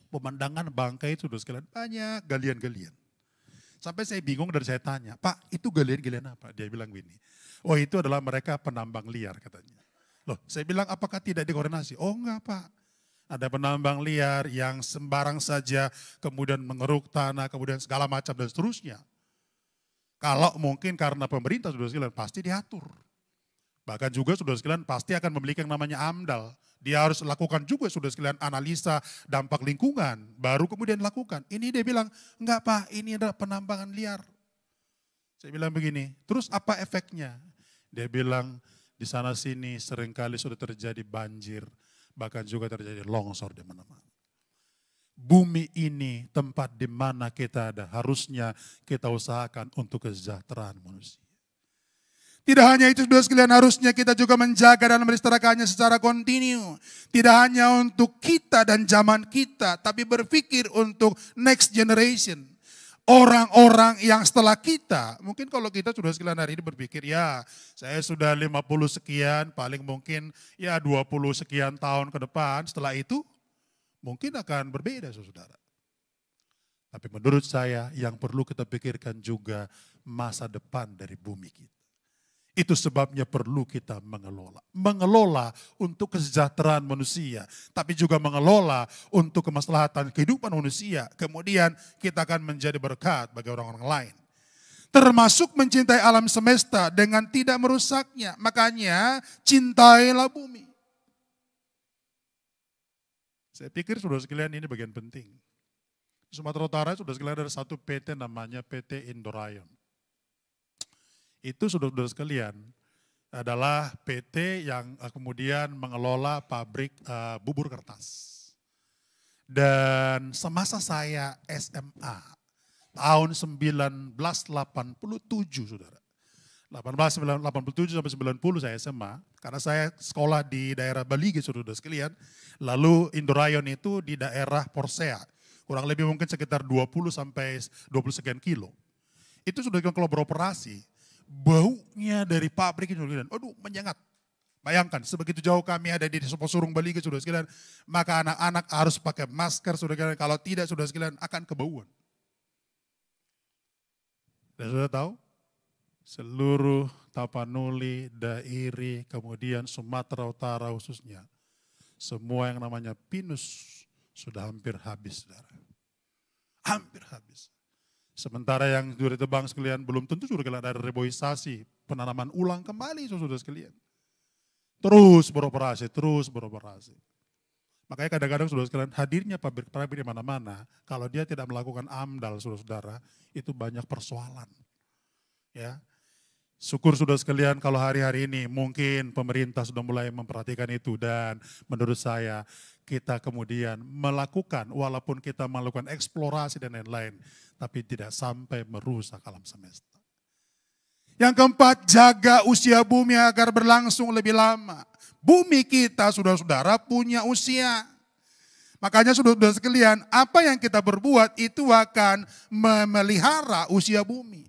Speaker 3: pemandangan Bangka itu saudara sekalian banyak galian-galian. Sampai saya bingung dan saya tanya, Pak itu galian-galian apa? Dia bilang begini, oh itu adalah mereka penambang liar katanya. Loh saya bilang apakah tidak dikoordinasi? Oh enggak Pak, ada penambang liar yang sembarang saja kemudian mengeruk tanah, kemudian segala macam dan seterusnya. Kalau mungkin karena pemerintah saudara sekalian pasti diatur. Bahkan juga saudara sekalian pasti akan memiliki yang namanya AMDAL. Dia harus lakukan juga saudara sekalian analisa dampak lingkungan. Baru kemudian lakukan. Ini dia bilang, enggak Pak ini adalah penambangan liar. Saya bilang begini, terus apa efeknya? Dia bilang di sana sini seringkali sudah terjadi banjir. Bahkan juga terjadi longsor di mana-mana. Bumi ini tempat di mana kita ada, harusnya kita usahakan untuk kesejahteraan manusia. Tidak hanya itu saudara sekalian, harusnya kita juga menjaga dan melestarikannya secara kontinu. Tidak hanya untuk kita dan zaman kita, tapi berpikir untuk next generation. Orang-orang yang setelah kita, mungkin kalau kita sudah sekalian hari ini berpikir, ya saya sudah 50 sekian, paling mungkin ya 20 sekian tahun ke depan, setelah itu mungkin akan berbeda saudara. Tapi menurut saya yang perlu kita pikirkan juga masa depan dari bumi kita. Itu sebabnya perlu kita mengelola. Mengelola untuk kesejahteraan manusia. Tapi juga mengelola untuk kemaslahatan kehidupan manusia. Kemudian kita akan menjadi berkat bagi orang-orang lain.
Speaker 4: termasuk mencintai alam semesta dengan tidak merusaknya. Makanya cintailah bumi. Saya pikir saudara sekalian ini bagian penting. Di Sumatera Utara saudara sekalian ada satu PT namanya PT Indorayon. Itu saudara sekalian adalah PT yang kemudian mengelola pabrik bubur kertas. Dan semasa saya SMA, tahun 1987 saudara. 1887 sampai 90 saya SMA, karena saya sekolah di daerah Balige saudara sekalian. Lalu Indorayon itu di daerah Porsea, kurang lebih mungkin sekitar 20 sampai 20 sekian kilo. Itu sudah kalau beroperasi, baunya dari pabrik itu, aduh menyengat. Bayangkan, sebegitu jauh kami ada di Suposurung Balige, saudara sekalian, maka anak-anak harus pakai masker, saudara sekalian. Kalau tidak, saudara sekalian, akan kebauan. Dan saudara tahu, seluruh Tapanuli, Dairi, kemudian Sumatera Utara khususnya, semua yang namanya pinus sudah hampir habis, saudara. Hampir habis. Sementara yang sudah ditebang sekalian, belum tentu sudah ada reboisasi, penanaman ulang kembali, saudara sekalian. Terus beroperasi, terus beroperasi. Makanya kadang-kadang saudara sekalian hadirnya pabrik-pabrik di mana-mana, kalau dia tidak melakukan AMDAL saudara-saudara, itu banyak persoalan. Ya, syukur saudara sekalian kalau hari-hari ini mungkin pemerintah sudah mulai memperhatikan itu dan menurut saya kita kemudian melakukan, walaupun kita melakukan eksplorasi dan lain-lain, tapi tidak sampai merusak alam semesta. Yang keempat, jaga usia bumi agar berlangsung lebih lama. Bumi kita, saudara-saudara, punya usia. Makanya saudara-saudara sekalian, apa yang kita berbuat itu akan memelihara usia bumi.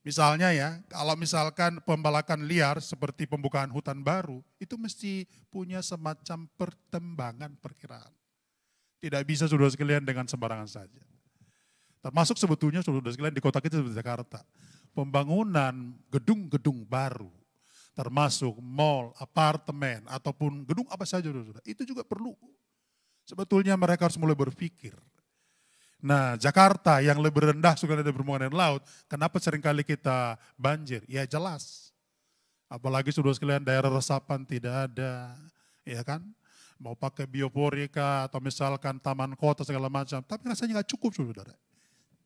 Speaker 4: Misalnya ya, kalau misalkan pembalakan liar seperti pembukaan hutan baru, itu mesti punya semacam pertimbangan perkiraan. Tidak bisa saudara sekalian dengan sembarangan saja. Termasuk sebetulnya saudara sekalian di kota kita seperti Jakarta. Pembangunan gedung-gedung baru, termasuk mall, apartemen, ataupun gedung apa saja, itu juga perlu. Sebetulnya mereka harus mulai berpikir. Nah, Jakarta yang lebih rendah sudah ada berhubungan dengan laut, kenapa seringkali kita banjir? Ya jelas. Apalagi saudara sekalian daerah resapan tidak ada, ya kan? Mau pakai bioporika atau misalkan taman kota segala macam, tapi rasanya nggak cukup saudara.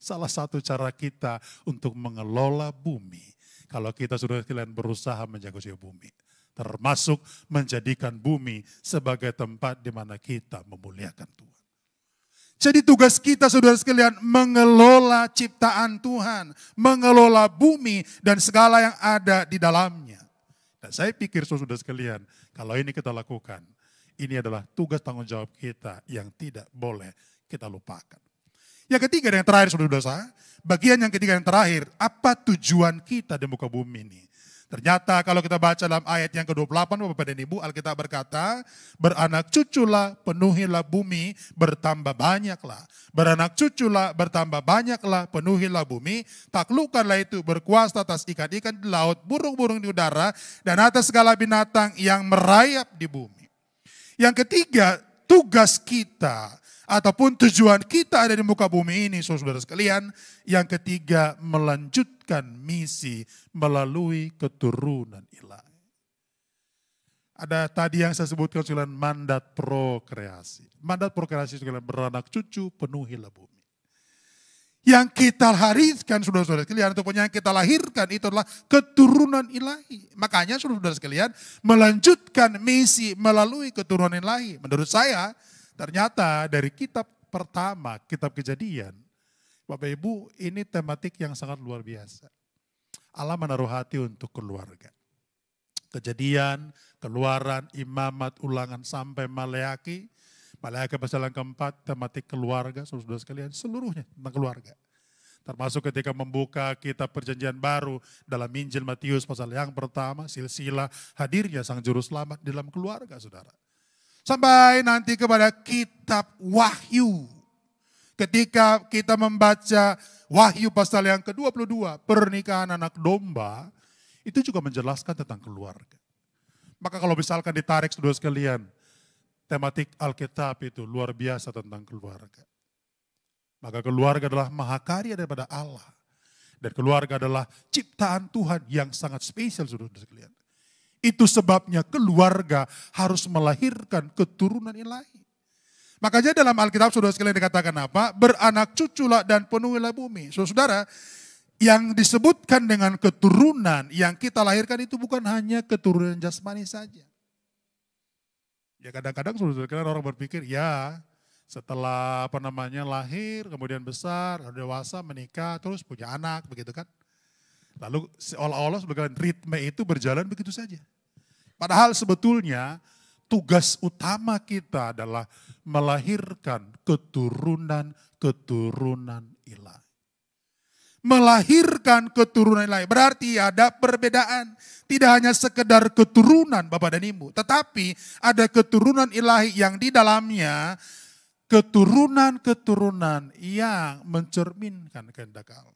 Speaker 4: Salah satu cara kita untuk mengelola bumi, kalau kita sudah sekalian berusaha menjaga usia bumi, termasuk menjadikan bumi sebagai tempat di mana kita memuliakan Tuhan. Jadi tugas kita saudara sekalian mengelola ciptaan Tuhan, mengelola bumi dan segala yang ada di dalamnya. Dan saya pikir saudara sekalian, kalau ini kita lakukan, ini adalah tugas tanggung jawab kita yang tidak boleh kita lupakan. Yang ketiga dan yang terakhir saudara-saudara, bagian yang ketiga yang terakhir, apa tujuan kita di muka bumi ini? Ternyata kalau kita baca dalam ayat yang ke-28, Bapak dan Ibu, Alkitab berkata, beranak cuculah, penuhilah bumi, bertambah banyaklah. Beranak cuculah, bertambah banyaklah, penuhilah bumi, taklukkanlah itu, berkuasa atas ikan-ikan di laut, burung-burung di udara, dan atas segala binatang yang merayap di bumi. Yang ketiga, tugas kita, ataupun tujuan kita ada di muka bumi ini, saudara sekalian. Yang ketiga, melanjutkan misi melalui keturunan ilahi. Ada tadi yang saya sebutkan sekalian mandat prokreasi. Mandat prokreasi sekalian beranak cucu, penuhilah bumi. Yang kita lahirkan, saudara-saudara sekalian, ataupun yang kita lahirkan itu adalah keturunan ilahi. Makanya saudara-saudara sekalian, melanjutkan misi melalui keturunan ilahi. Menurut saya, ternyata dari kitab pertama, kitab Kejadian, Bapak Ibu, ini tematik yang sangat luar biasa. Allah menaruh hati untuk keluarga. Kejadian, Keluaran, Imamat, Ulangan sampai Maleaki. Maleaki pasal yang keempat, tematik keluarga, saudara sekalian, seluruhnya tentang keluarga. Termasuk ketika membuka kitab perjanjian baru dalam Injil Matius pasal yang pertama, silsilah hadirnya Sang Juru Selamat dalam keluarga, saudara. Sampai nanti kepada kitab Wahyu. Ketika kita membaca Wahyu pasal yang ke-22, pernikahan anak domba, itu juga menjelaskan tentang keluarga. Maka kalau misalkan ditarik saudara sekalian, tematik Alkitab itu luar biasa tentang keluarga. Maka keluarga adalah mahakarya daripada Allah. Dan keluarga adalah ciptaan Tuhan yang sangat spesial, saudara-saudara sekalian. Itu sebabnya keluarga harus melahirkan keturunan ilahi. Makanya dalam Alkitab saudara sekalian dikatakan apa? Beranak cuculah dan penuhilah bumi. Saudara, yang disebutkan dengan keturunan yang kita lahirkan itu bukan hanya keturunan jasmani saja. Ya kadang-kadang saudara sekalian orang berpikir, ya setelah lahir, kemudian besar, dewasa, menikah, terus punya anak, begitu kan. Lalu seolah-olah sebagai ritme itu berjalan begitu saja. Padahal sebetulnya tugas utama kita adalah melahirkan keturunan-keturunan ilahi. Melahirkan keturunan ilahi berarti ada perbedaan. Tidak hanya sekedar keturunan Bapak dan Ibu, tetapi ada keturunan ilahi yang di dalamnya keturunan-keturunan yang mencerminkan kehendak Allah.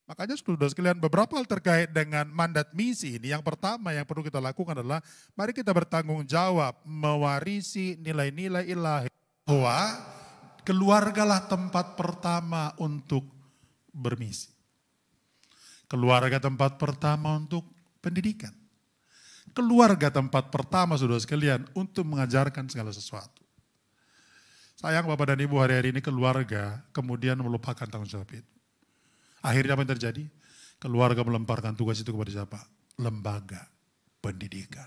Speaker 4: Makanya saudara sekalian beberapa hal terkait dengan mandat misi ini. Yang pertama yang perlu kita lakukan adalah mari kita bertanggung jawab mewarisi nilai-nilai ilahi. Bahwa keluargalah tempat pertama untuk bermisi. Keluarga tempat pertama untuk pendidikan. Keluarga tempat pertama saudara sekalian untuk mengajarkan segala sesuatu. Sayang Bapak dan Ibu hari-hari ini keluarga kemudian melupakan tanggung jawab itu. Akhirnya apa yang terjadi? Keluarga melemparkan tugas itu kepada siapa? Lembaga pendidikan.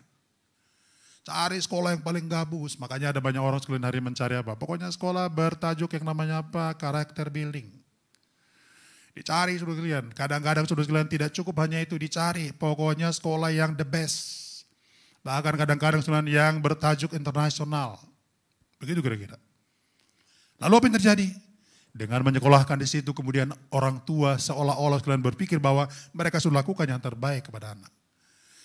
Speaker 4: Cari sekolah yang paling bagus. Makanya ada banyak orang sekalian hari mencari apa? Pokoknya sekolah bertajuk yang namanya apa? Karakter building. Dicari saudara sekalian. Kadang-kadang saudara sekalian tidak cukup hanya itu dicari. Pokoknya sekolah yang the best. Bahkan kadang-kadang sekalian yang bertajuk internasional. Begitu kira-kira. Lalu apa yang terjadi? Dengan menyekolahkan di situ kemudian orang tua seolah-olah sekalian berpikir bahwa mereka sudah lakukan yang terbaik kepada anak.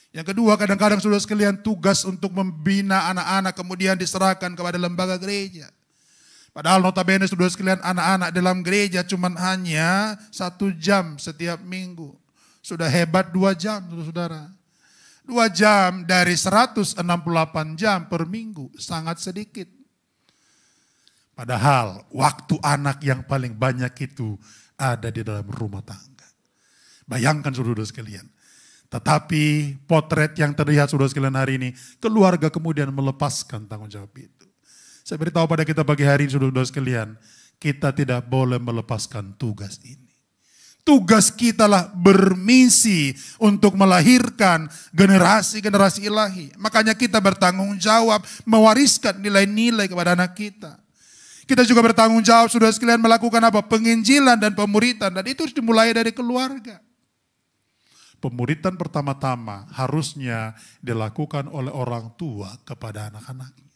Speaker 4: Yang kedua kadang-kadang saudara sekalian tugas untuk membina anak-anak kemudian diserahkan kepada lembaga gereja. Padahal notabene saudara sekalian anak-anak dalam gereja cuma hanya 1 jam setiap minggu. Sudah hebat 2 jam saudara. 2 jam dari 168 jam per minggu sangat sedikit. Padahal waktu anak yang paling banyak itu ada di dalam rumah tangga. Bayangkan saudara sekalian. Tetapi potret yang terlihat saudara sekalian hari ini, keluarga kemudian melepaskan tanggung jawab itu. Saya beritahu pada kita pagi hari ini saudara sekalian, kita tidak boleh melepaskan tugas ini. Tugas kita lah bermisi untuk melahirkan generasi-generasi ilahi. Makanya kita bertanggung jawab mewariskan nilai-nilai kepada anak kita. Kita juga bertanggung jawab saudara sekalian melakukan apa? Penginjilan dan pemuritan. Dan itu harus dimulai dari keluarga. Pemuritan pertama-tama harusnya dilakukan oleh orang tua kepada anak-anaknya.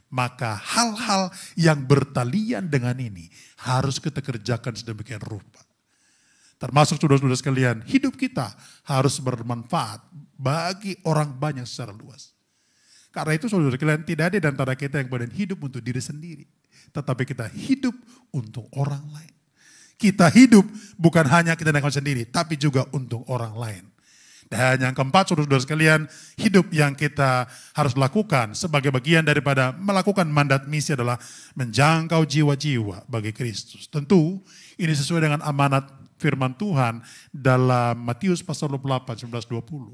Speaker 4: Maka hal-hal yang bertalian dengan ini harus kita kerjakan sedemikian rupa. Termasuk saudara-saudara sekalian, hidup kita harus bermanfaat bagi orang banyak secara luas. Karena itu saudara sekalian tidak ada di antara kita yang kemudian hidup untuk diri sendiri. Tetapi kita hidup untuk orang lain. Kita hidup bukan hanya kita dengan sendiri, tapi juga untuk orang lain. Dan yang keempat, saudara-saudara sekalian, hidup yang kita harus lakukan sebagai bagian daripada melakukan mandat misi adalah menjangkau jiwa-jiwa bagi Kristus. Tentu ini sesuai dengan amanat firman Tuhan dalam Matius pasal 28, 19-20.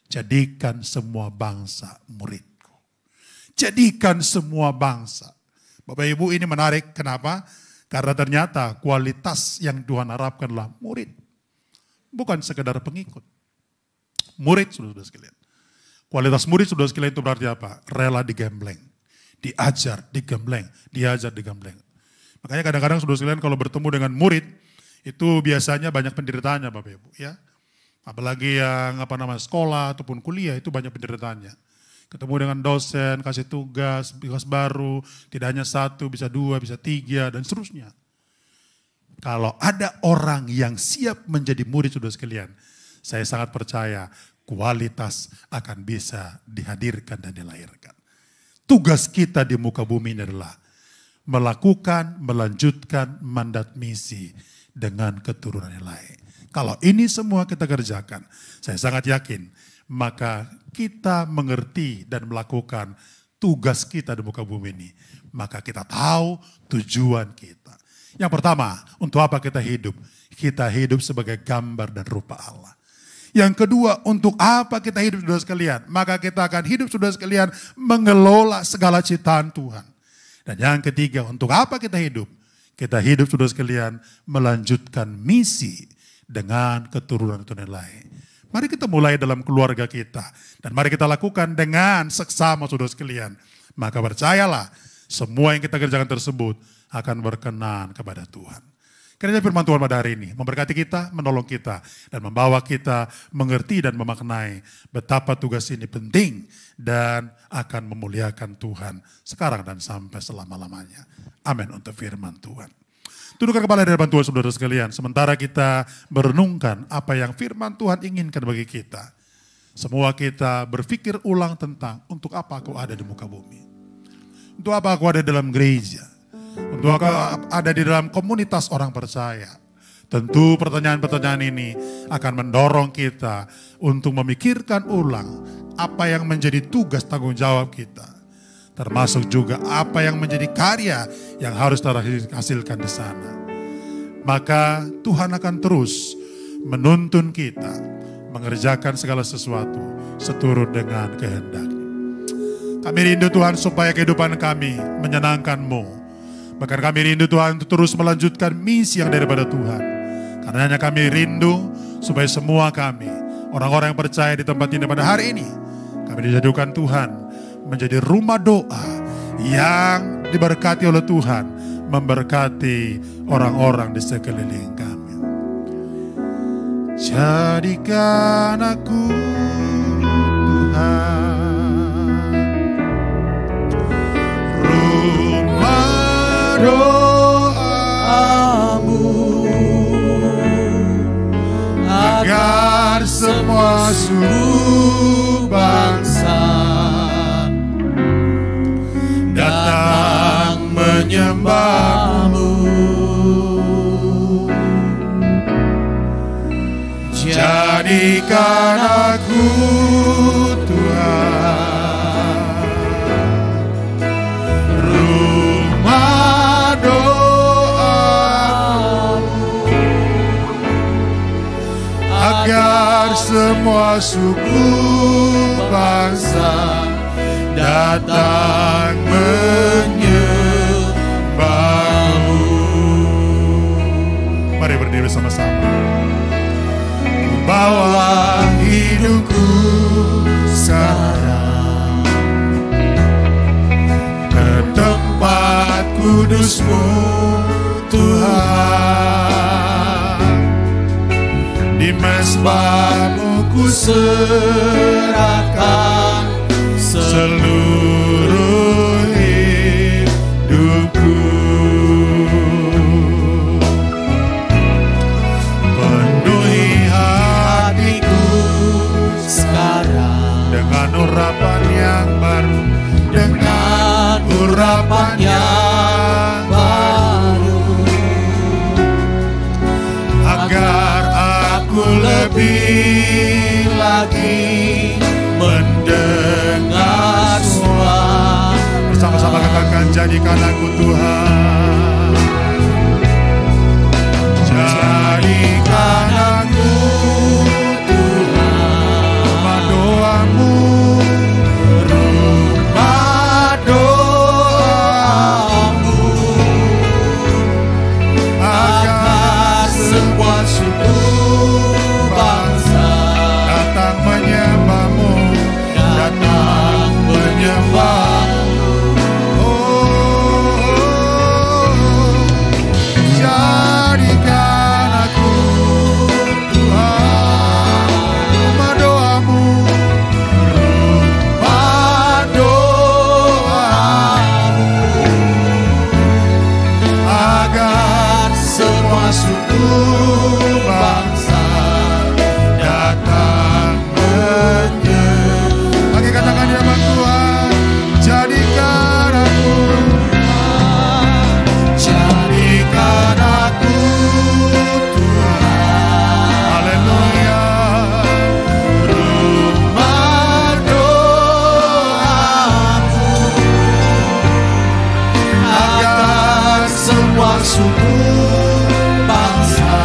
Speaker 4: Jadikan semua bangsa muridku. Jadikan semua bangsa. Bapak Ibu ini menarik, kenapa? Karena ternyata kualitas yang Tuhan harapkanlah murid. Bukan sekedar pengikut. Murid saudara sekalian. Kualitas murid saudara sekalian itu berarti apa? Rela digembleng. Diajar, digembleng. Diajar, digembleng. Makanya kadang-kadang saudara sekalian kalau bertemu dengan murid, itu biasanya banyak penderitaannya Bapak Ibu. Ya. Apalagi yang sekolah ataupun kuliah itu banyak penderitaannya. Ketemu dengan dosen, kasih tugas baru, tidak hanya 1, bisa 2, bisa 3, dan seterusnya. Kalau ada orang yang siap menjadi murid saudara sekalian, saya sangat percaya kualitas akan bisa dihadirkan dan dilahirkan. Tugas kita di muka bumi ini adalah melakukan, melanjutkan mandat misi dengan keturunan yang lain. Kalau ini semua kita kerjakan, saya sangat yakin, maka kita mengerti dan melakukan tugas kita di muka bumi ini. Maka kita tahu tujuan kita. Yang pertama, untuk apa kita hidup? Kita hidup sebagai gambar dan rupa Allah. Yang kedua, untuk apa kita hidup saudara sekalian? Maka kita akan hidup saudara sekalian mengelola segala ciptaan Tuhan. Dan yang ketiga, untuk apa kita hidup? Kita hidup saudara sekalian melanjutkan misi dengan keturunan lain. Mari kita mulai dalam keluarga kita. Dan mari kita lakukan dengan seksama saudara sekalian. Maka percayalah, semua yang kita kerjakan tersebut akan berkenan kepada Tuhan. Kiranya firman Tuhan pada hari ini memberkati kita, menolong kita, dan membawa kita mengerti dan memaknai betapa tugas ini penting dan akan memuliakan Tuhan sekarang dan sampai selama-lamanya. Amin untuk firman Tuhan. Tundukkan kepala di hadapan Tuhan saudara sekalian, sementara kita merenungkan apa yang firman Tuhan inginkan bagi kita. Semua kita berpikir ulang tentang untuk apa aku ada di muka bumi. Untuk apa aku ada dalam gereja. Untuk ada di dalam komunitas orang percaya. Tentu pertanyaan-pertanyaan ini akan mendorong kita untuk memikirkan ulang apa yang menjadi tugas tanggung jawab kita. Termasuk juga apa yang menjadi karya yang harus terhasilkan di sana. Maka Tuhan akan terus menuntun kita mengerjakan segala sesuatu seturut dengan kehendak-Nya. Kami rindu Tuhan supaya kehidupan kami menyenangkan-Mu. Bahkan kami rindu Tuhan untuk terus melanjutkan misi yang daripada Tuhan. Karenanya kami rindu supaya semua kami, orang-orang yang percaya di tempat ini pada hari ini, kami dijadikan Tuhan menjadi rumah doa yang diberkati oleh Tuhan, memberkati orang-orang di sekeliling kami. Jadikan aku Tuhan, doamu agar semua suku bangsa datang menyembah-Mu. Jadikan aku Tuhan, rumah doamu agar semua suku bangsa datang menyembah-Mu. Mari berdiri sama-sama. Bawa hidupku sekarang ke tempat kudus-Mu Tuhan. Di mezbah-Mu ku serahkan seluruh hidupku. Penuhi hatiku sekarang dengan urapan yang baru, dengan urapan yang baru, agar aku lebih lagi mendengar suara. Bersama-sama katakan, jadikan aku Tuhan, jadikan aku Tuhan, rumah doa-Mu, rumah doa-Mu, agar semua suku bangsa datang menyembah-Mu, datang menyembah-Mu. Jadikan aku Tuhan, rumah doa-Mu, rumah doa-Mu, agar semua suku bangsa datang menyembah. Lagi katakan di hadapan Tuhan, jadikan aku Tuhan, jadikan aku Tuhan, haleluya, rumah doa-Mu, agar semua suku bangsa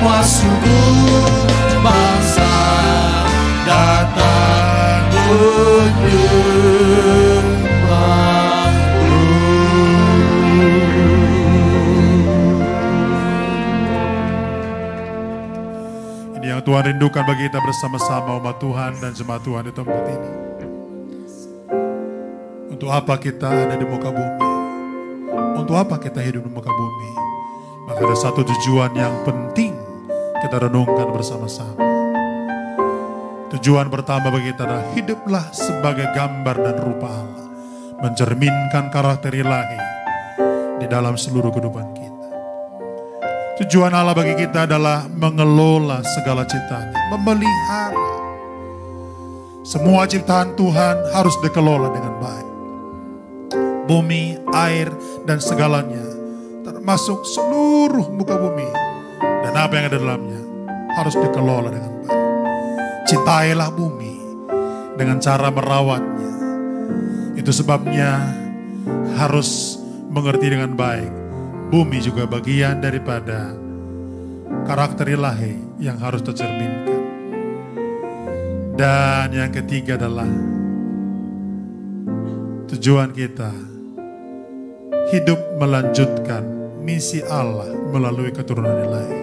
Speaker 2: Masuk bangsa datang kunjung baru.
Speaker 3: Ini yang Tuhan rindukan bagi kita bersama-sama umat Tuhan dan jemaat Tuhan di tempat ini. Untuk apa kita ada di muka bumi? Untuk apa kita hidup di muka bumi? Maka ada satu tujuan yang penting kita renungkan bersama-sama. Tujuan pertama bagi kita adalah hiduplah sebagai gambar dan rupa Allah. Mencerminkan karakter ilahi di dalam seluruh kehidupan kita. Tujuan Allah bagi kita adalah mengelola segala ciptaan, memelihara. Semua ciptaan Tuhan harus dikelola dengan baik. Bumi, air, dan segalanya, termasuk seluruh muka bumi dan apa yang ada dalamnya, harus dikelola dengan baik. Cintailah bumi dengan cara merawatnya. Itu sebabnya harus mengerti dengan baik. Bumi juga bagian daripada karakter ilahi yang harus tercerminkan. Dan yang ketiga adalah tujuan kita hidup melanjutkan misi Allah melalui keturunan ilahi.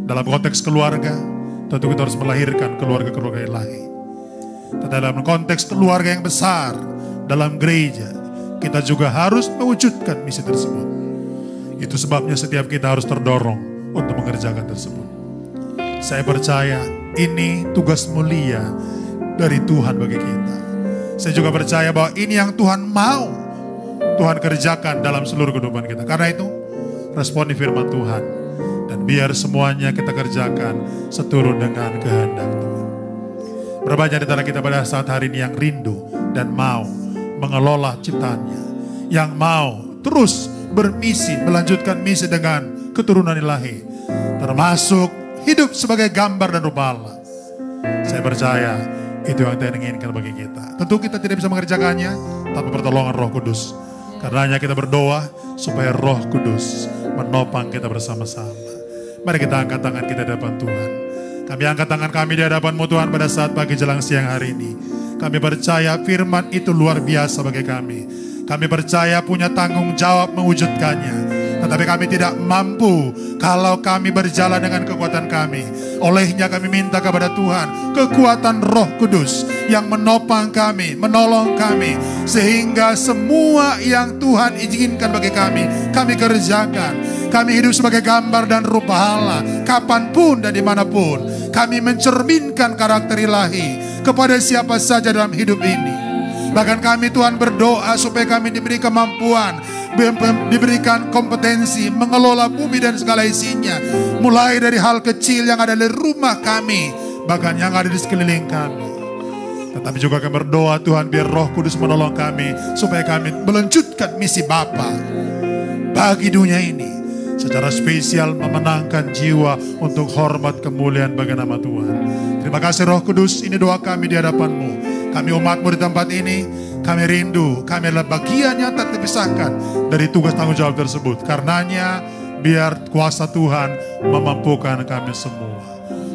Speaker 3: Dalam konteks keluarga, tentu kita harus melahirkan keluarga-keluarga ilahi. Tetapi dalam konteks keluarga yang besar, dalam gereja, kita juga harus mewujudkan misi tersebut. Itu sebabnya setiap kita harus terdorong untuk mengerjakan tersebut. Saya percaya ini tugas mulia dari Tuhan bagi kita. Saya juga percaya bahwa ini yang Tuhan mau Tuhan kerjakan dalam seluruh kehidupan kita. Karena itu, responi firman Tuhan. Dan biar semuanya kita kerjakan seturut dengan kehendak Tuhan. Berapa banyak di antara kita pada saat hari ini yang rindu dan mau mengelola ciptaannya. Yang mau terus bermisi, melanjutkan misi dengan keturunan ilahi. Termasuk hidup sebagai gambar dan rupa Allah. Saya percaya itu yang Tuhan inginkan bagi kita. Tentu kita tidak bisa mengerjakannya tanpa pertolongan Roh Kudus. Karenanya kita berdoa supaya Roh Kudus menopang kita bersama-sama. Mari kita angkat tangan kita di hadapan Tuhan. Kami angkat tangan kami di hadapan-Mu Tuhan pada saat pagi jelang siang hari ini. Kami percaya firman itu luar biasa bagi kami. Kami percaya punya tanggung jawab mewujudkannya. Tetapi kami tidak mampu kalau kami berjalan dengan kekuatan kami. Olehnya kami minta kepada Tuhan kekuatan Roh Kudus yang menopang kami, menolong kami. Sehingga semua yang Tuhan izinkan bagi kami kerjakan. Kami hidup sebagai gambar dan rupa Allah. Kapanpun dan dimanapun. Kami mencerminkan karakter ilahi kepada siapa saja dalam hidup ini. Bahkan kami Tuhan berdoa supaya kami diberi kemampuan, diberikan kompetensi mengelola bumi dan segala isinya. Mulai dari hal kecil yang ada di rumah kami, bahkan yang ada di sekeliling kami. Tetapi juga kami berdoa Tuhan biar Roh Kudus menolong kami supaya kami melanjutkan misi Bapa bagi dunia ini. Secara spesial memenangkan jiwa untuk hormat kemuliaan bagi nama Tuhan. Terima kasih Roh Kudus, ini doa kami di hadapan-Mu. Kami umat-Mu di tempat ini, kami rindu, kami adalah bagian yang tak terpisahkan dari tugas tanggung jawab tersebut. Karenanya, biar kuasa Tuhan memampukan kami semua.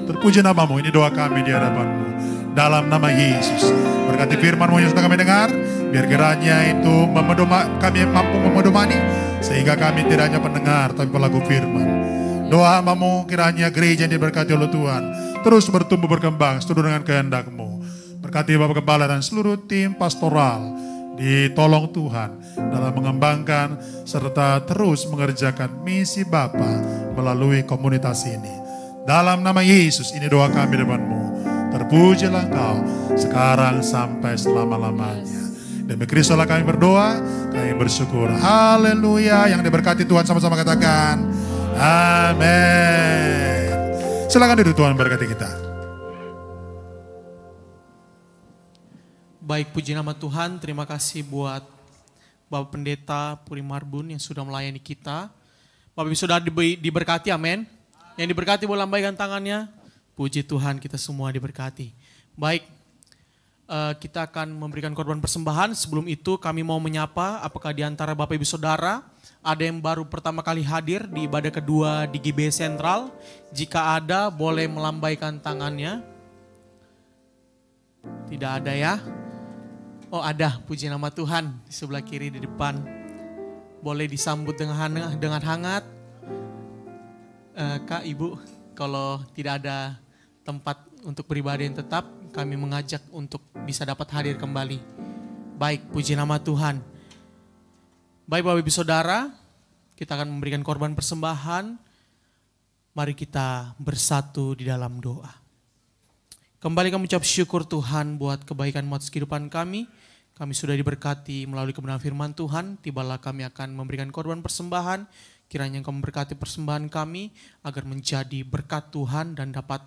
Speaker 3: Terpuji nama-Mu, ini doa kami di hadapan-Mu. Dalam nama Yesus, berkati firman-Mu yang sudah kami dengar, biar kiranya itu kami mampu memedomani, sehingga kami tidak hanya pendengar, tapi pelaku firman. Doa hamba-Mu kiranya gereja yang diberkati oleh Tuhan, terus bertumbuh berkembang seturut dengan kehendak-Mu. Berkati Bapak Kepala dan seluruh tim pastoral, ditolong Tuhan dalam mengembangkan serta terus mengerjakan misi Bapa melalui komunitas ini. Dalam nama Yesus ini doa kami depan-Mu. Terpujilah Engkau sekarang sampai selama-lamanya. Demi Kristus kami berdoa, kami bersyukur. Haleluya. Yang diberkati Tuhan sama-sama katakan amin. Silakan duduk, Tuhan berkati kita.
Speaker 2: Baik, puji nama Tuhan. Terima kasih buat Bapak Pendeta Puri Marbun yang sudah melayani kita. Bapak Ibu Saudara diberkati, amin. Yang diberkati boleh lambaikan tangannya. Puji Tuhan, kita semua diberkati. Baik, kita akan memberikan korban persembahan. Sebelum itu kami mau menyapa apakah di antara Bapak Ibu Saudara Ada yang baru pertama kali hadir di ibadah kedua di GBI Sentral? Jika ada, boleh melambaikan tangannya. Tidak ada ya? Oh ada, puji nama Tuhan di sebelah kiri di depan. Boleh disambut dengan hangat. Kak, Ibu, kalau tidak ada tempat untuk beribadah yang tetap, kami mengajak untuk bisa dapat hadir kembali. Baik, puji nama Tuhan. Baik Bapak Ibu Saudara, kita akan memberikan korban persembahan. Mari kita bersatu di dalam doa. Kembali kami ucap syukur Tuhan buat kebaikan atas kehidupan kami. Kami sudah diberkati melalui kebenaran firman Tuhan. Tibalah kami akan memberikan korban persembahan. Kiranya Engkau memberkati persembahan kami agar menjadi berkat Tuhan dan dapat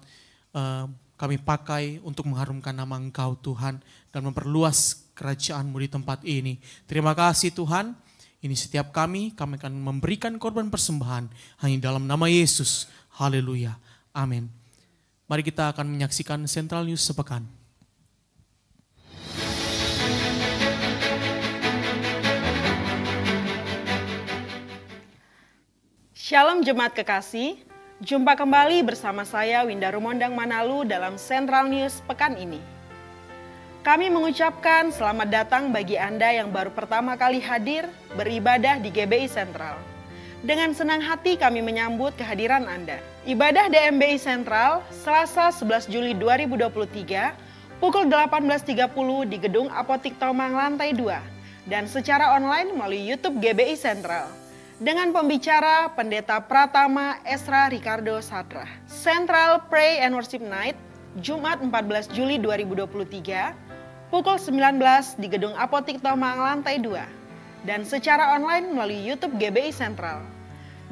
Speaker 2: kami pakai untuk mengharumkan nama Engkau Tuhan dan memperluas kerajaan-Mu di tempat ini. Terima kasih Tuhan. Ini setiap kami akan memberikan korban persembahan hanya dalam nama Yesus. Haleluya. Amin. Mari kita akan menyaksikan Central News sepekan.
Speaker 5: Shalom Jemaat Kekasih, jumpa kembali bersama saya Winda Rumondang Manalu dalam Central News pekan ini. Kami mengucapkan selamat datang bagi Anda yang baru pertama kali hadir beribadah di GBI Sentral. Dengan senang hati kami menyambut kehadiran Anda. Ibadah DMBI Sentral Selasa 11 Juli 2023 pukul 18.30 di Gedung Apotik Tomang lantai 2 dan secara online melalui YouTube GBI Sentral. Dengan pembicara Pendeta Pratama Esra Ricardo Satra. Central Pray and Worship Night Jumat 14 Juli 2023 pukul 19 di Gedung Apotik Tomang lantai 2 dan secara online melalui YouTube GBI Sentral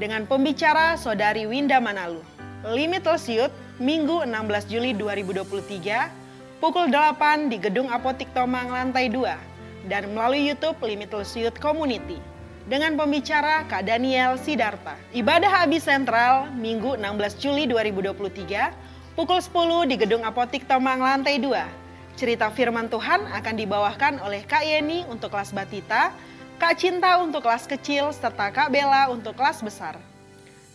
Speaker 5: dengan pembicara Saudari Winda Manalu. Limitless Youth Minggu 16 Juli 2023 pukul 8 di Gedung Apotik Tomang lantai 2 dan melalui YouTube Limitless Youth Community dengan pembicara Kak Daniel Sidarta. Ibadah Abi Sentral Minggu 16 Juli 2023 pukul 10 di Gedung Apotik Tomang lantai 2. Cerita firman Tuhan akan dibawakan oleh Kak Yeni untuk kelas batita, Kak Cinta untuk kelas kecil, serta Kak Bella untuk kelas besar.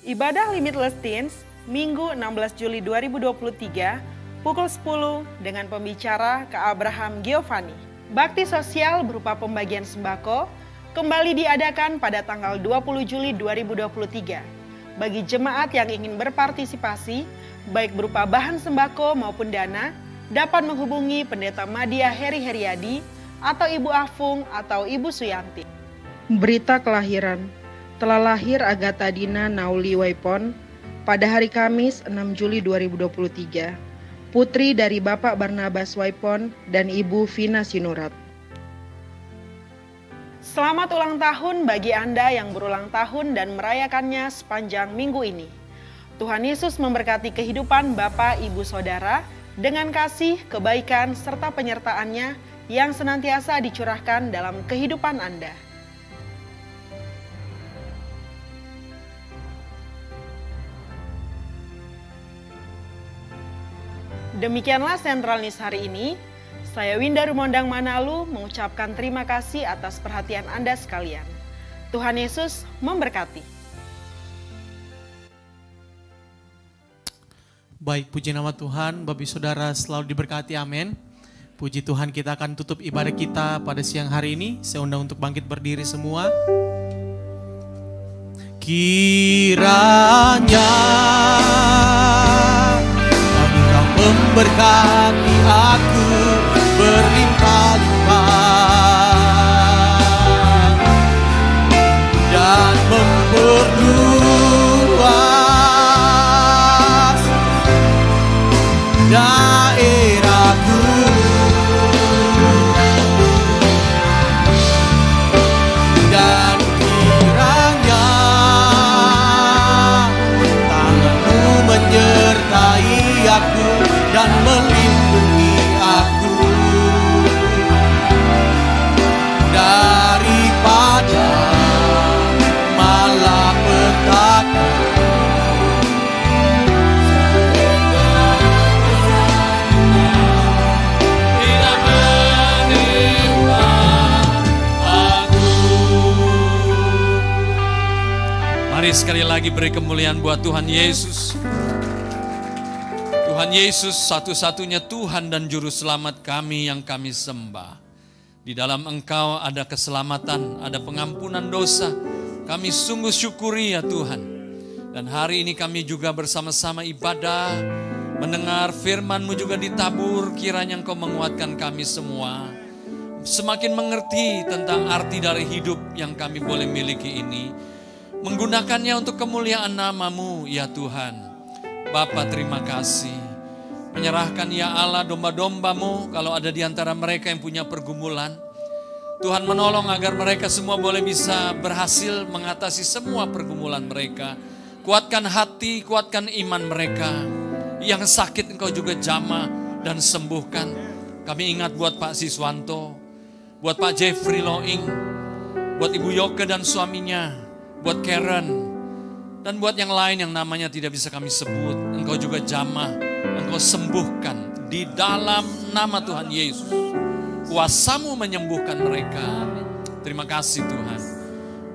Speaker 5: Ibadah Limitless Teens, Minggu 16 Juli 2023, pukul 10 dengan pembicara Kak Abraham Giovanni. Bakti sosial berupa pembagian sembako kembali diadakan pada tanggal 20 Juli 2023. Bagi jemaat yang ingin berpartisipasi, baik berupa bahan sembako maupun dana, dapat menghubungi Pendeta Madia Heri Heriadi atau Ibu Afung atau Ibu Suyanti. Berita kelahiran. Telah lahir Agatha Dina Nauli Waipon pada hari Kamis 6 Juli 2023. Putri dari Bapak Barnabas Waipon dan Ibu Vina Sinurat. Selamat ulang tahun bagi Anda yang berulang tahun dan merayakannya sepanjang minggu ini. Tuhan Yesus memberkati kehidupan Bapak, Ibu, Saudara dengan kasih, kebaikan, serta penyertaannya yang senantiasa dicurahkan dalam kehidupan Anda. Demikianlah Central News hari ini. Saya Winda Rumondang Manalu mengucapkan terima kasih atas perhatian Anda sekalian. Tuhan Yesus memberkati.
Speaker 2: Baik, puji nama Tuhan, Bapak Saudara selalu diberkati, amin. Puji Tuhan, kita akan tutup ibadah kita pada siang hari ini. Saya undang untuk bangkit berdiri semua. Kiranya Engkau memberkati aku berlimpah-limpah dan memperluas daerahku, dan kiranya tangan-Mu menyertai aku dan melindungi aku
Speaker 6: sekali lagi beri kemuliaan buat Tuhan Yesus. Tuhan Yesus satu-satunya Tuhan dan Juru Selamat kami yang kami sembah. Di dalam Engkau ada keselamatan, ada pengampunan dosa. Kami sungguh syukuri ya Tuhan. Dan hari ini kami juga bersama-sama ibadah, mendengar firman-Mu juga ditabur, kiranya Engkau menguatkan kami semua. Semakin mengerti tentang arti dari hidup yang kami boleh miliki ini. Menggunakannya untuk kemuliaan nama-Mu ya Tuhan. Bapa terima kasih. Menyerahkan ya Allah domba-domba-Mu kalau ada di antara mereka yang punya pergumulan. Tuhan menolong agar mereka semua boleh bisa berhasil mengatasi semua pergumulan mereka. Kuatkan hati, kuatkan iman mereka. Yang sakit Engkau juga jamah dan sembuhkan. Kami ingat buat Pak Siswanto, buat Pak Jeffrey Loing, buat Ibu Yoke dan suaminya, buat Karen, dan buat yang lain yang namanya tidak bisa kami sebut. Engkau juga jamah, Engkau sembuhkan di dalam nama Tuhan Yesus. Kuasa-Mu menyembuhkan mereka. Terima kasih Tuhan.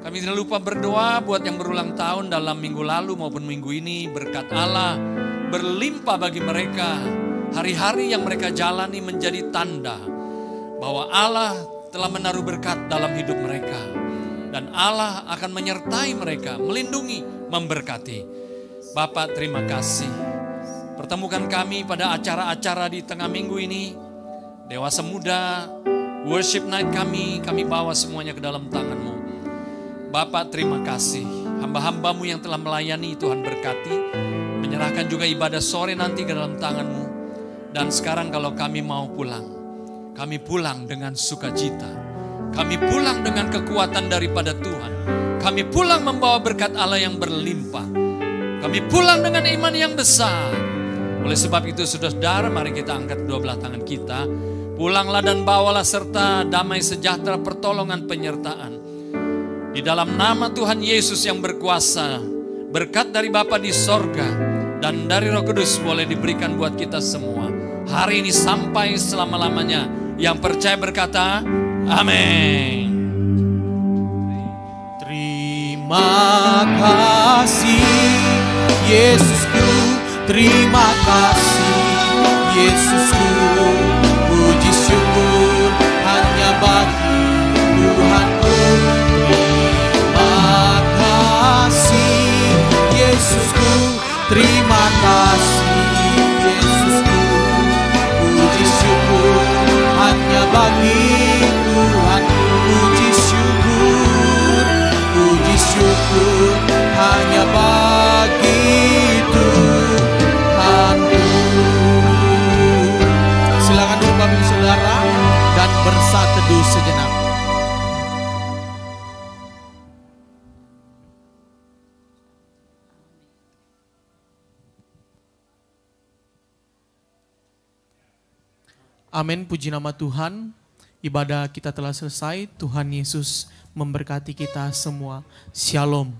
Speaker 6: Kami tidak lupa berdoa buat yang berulang tahun dalam minggu lalu maupun minggu ini. Berkat Allah berlimpah bagi mereka. Hari-hari yang mereka jalani menjadi tanda bahwa Allah telah menaruh berkat dalam hidup mereka. Dan Allah akan menyertai mereka, melindungi, memberkati. Bapak terima kasih. Pertemukan kami pada acara-acara di tengah minggu ini. Dewasa muda, worship night kami bawa semuanya ke dalam tangan-Mu. Bapak terima kasih. Hamba-hamba-Mu yang telah melayani Tuhan berkati. Menyerahkan juga ibadah sore nanti ke dalam tangan-Mu. Dan sekarang kalau kami mau pulang, kami pulang dengan sukacita. Kami pulang dengan kekuatan daripada Tuhan. Kami pulang membawa berkat Allah yang berlimpah. Kami pulang dengan iman yang besar. Oleh sebab itu saudara-saudara, mari kita angkat kedua belah tangan kita. Pulanglah dan bawalah serta damai sejahtera pertolongan penyertaan. Di dalam nama Tuhan Yesus yang berkuasa, berkat dari Bapa di sorga dan dari Roh Kudus boleh diberikan buat kita semua. Hari ini sampai selama-lamanya. Yang percaya berkata, amin.
Speaker 2: Terima kasih Yesusku, terima kasih Yesusku. Puji syukur hanya bagi Tuhanku. Terima kasih Yesusku, terima kasih Yesusku. Puji syukur hanya bagi Tuhan. Puji syukur hanya bagi Tuhanku. Silakan duduk Bapak Ibu Saudara dan bersaat teduh sejenak. Amin, puji nama Tuhan. Ibadah kita telah selesai. Tuhan Yesus memberkati kita semua. Shalom.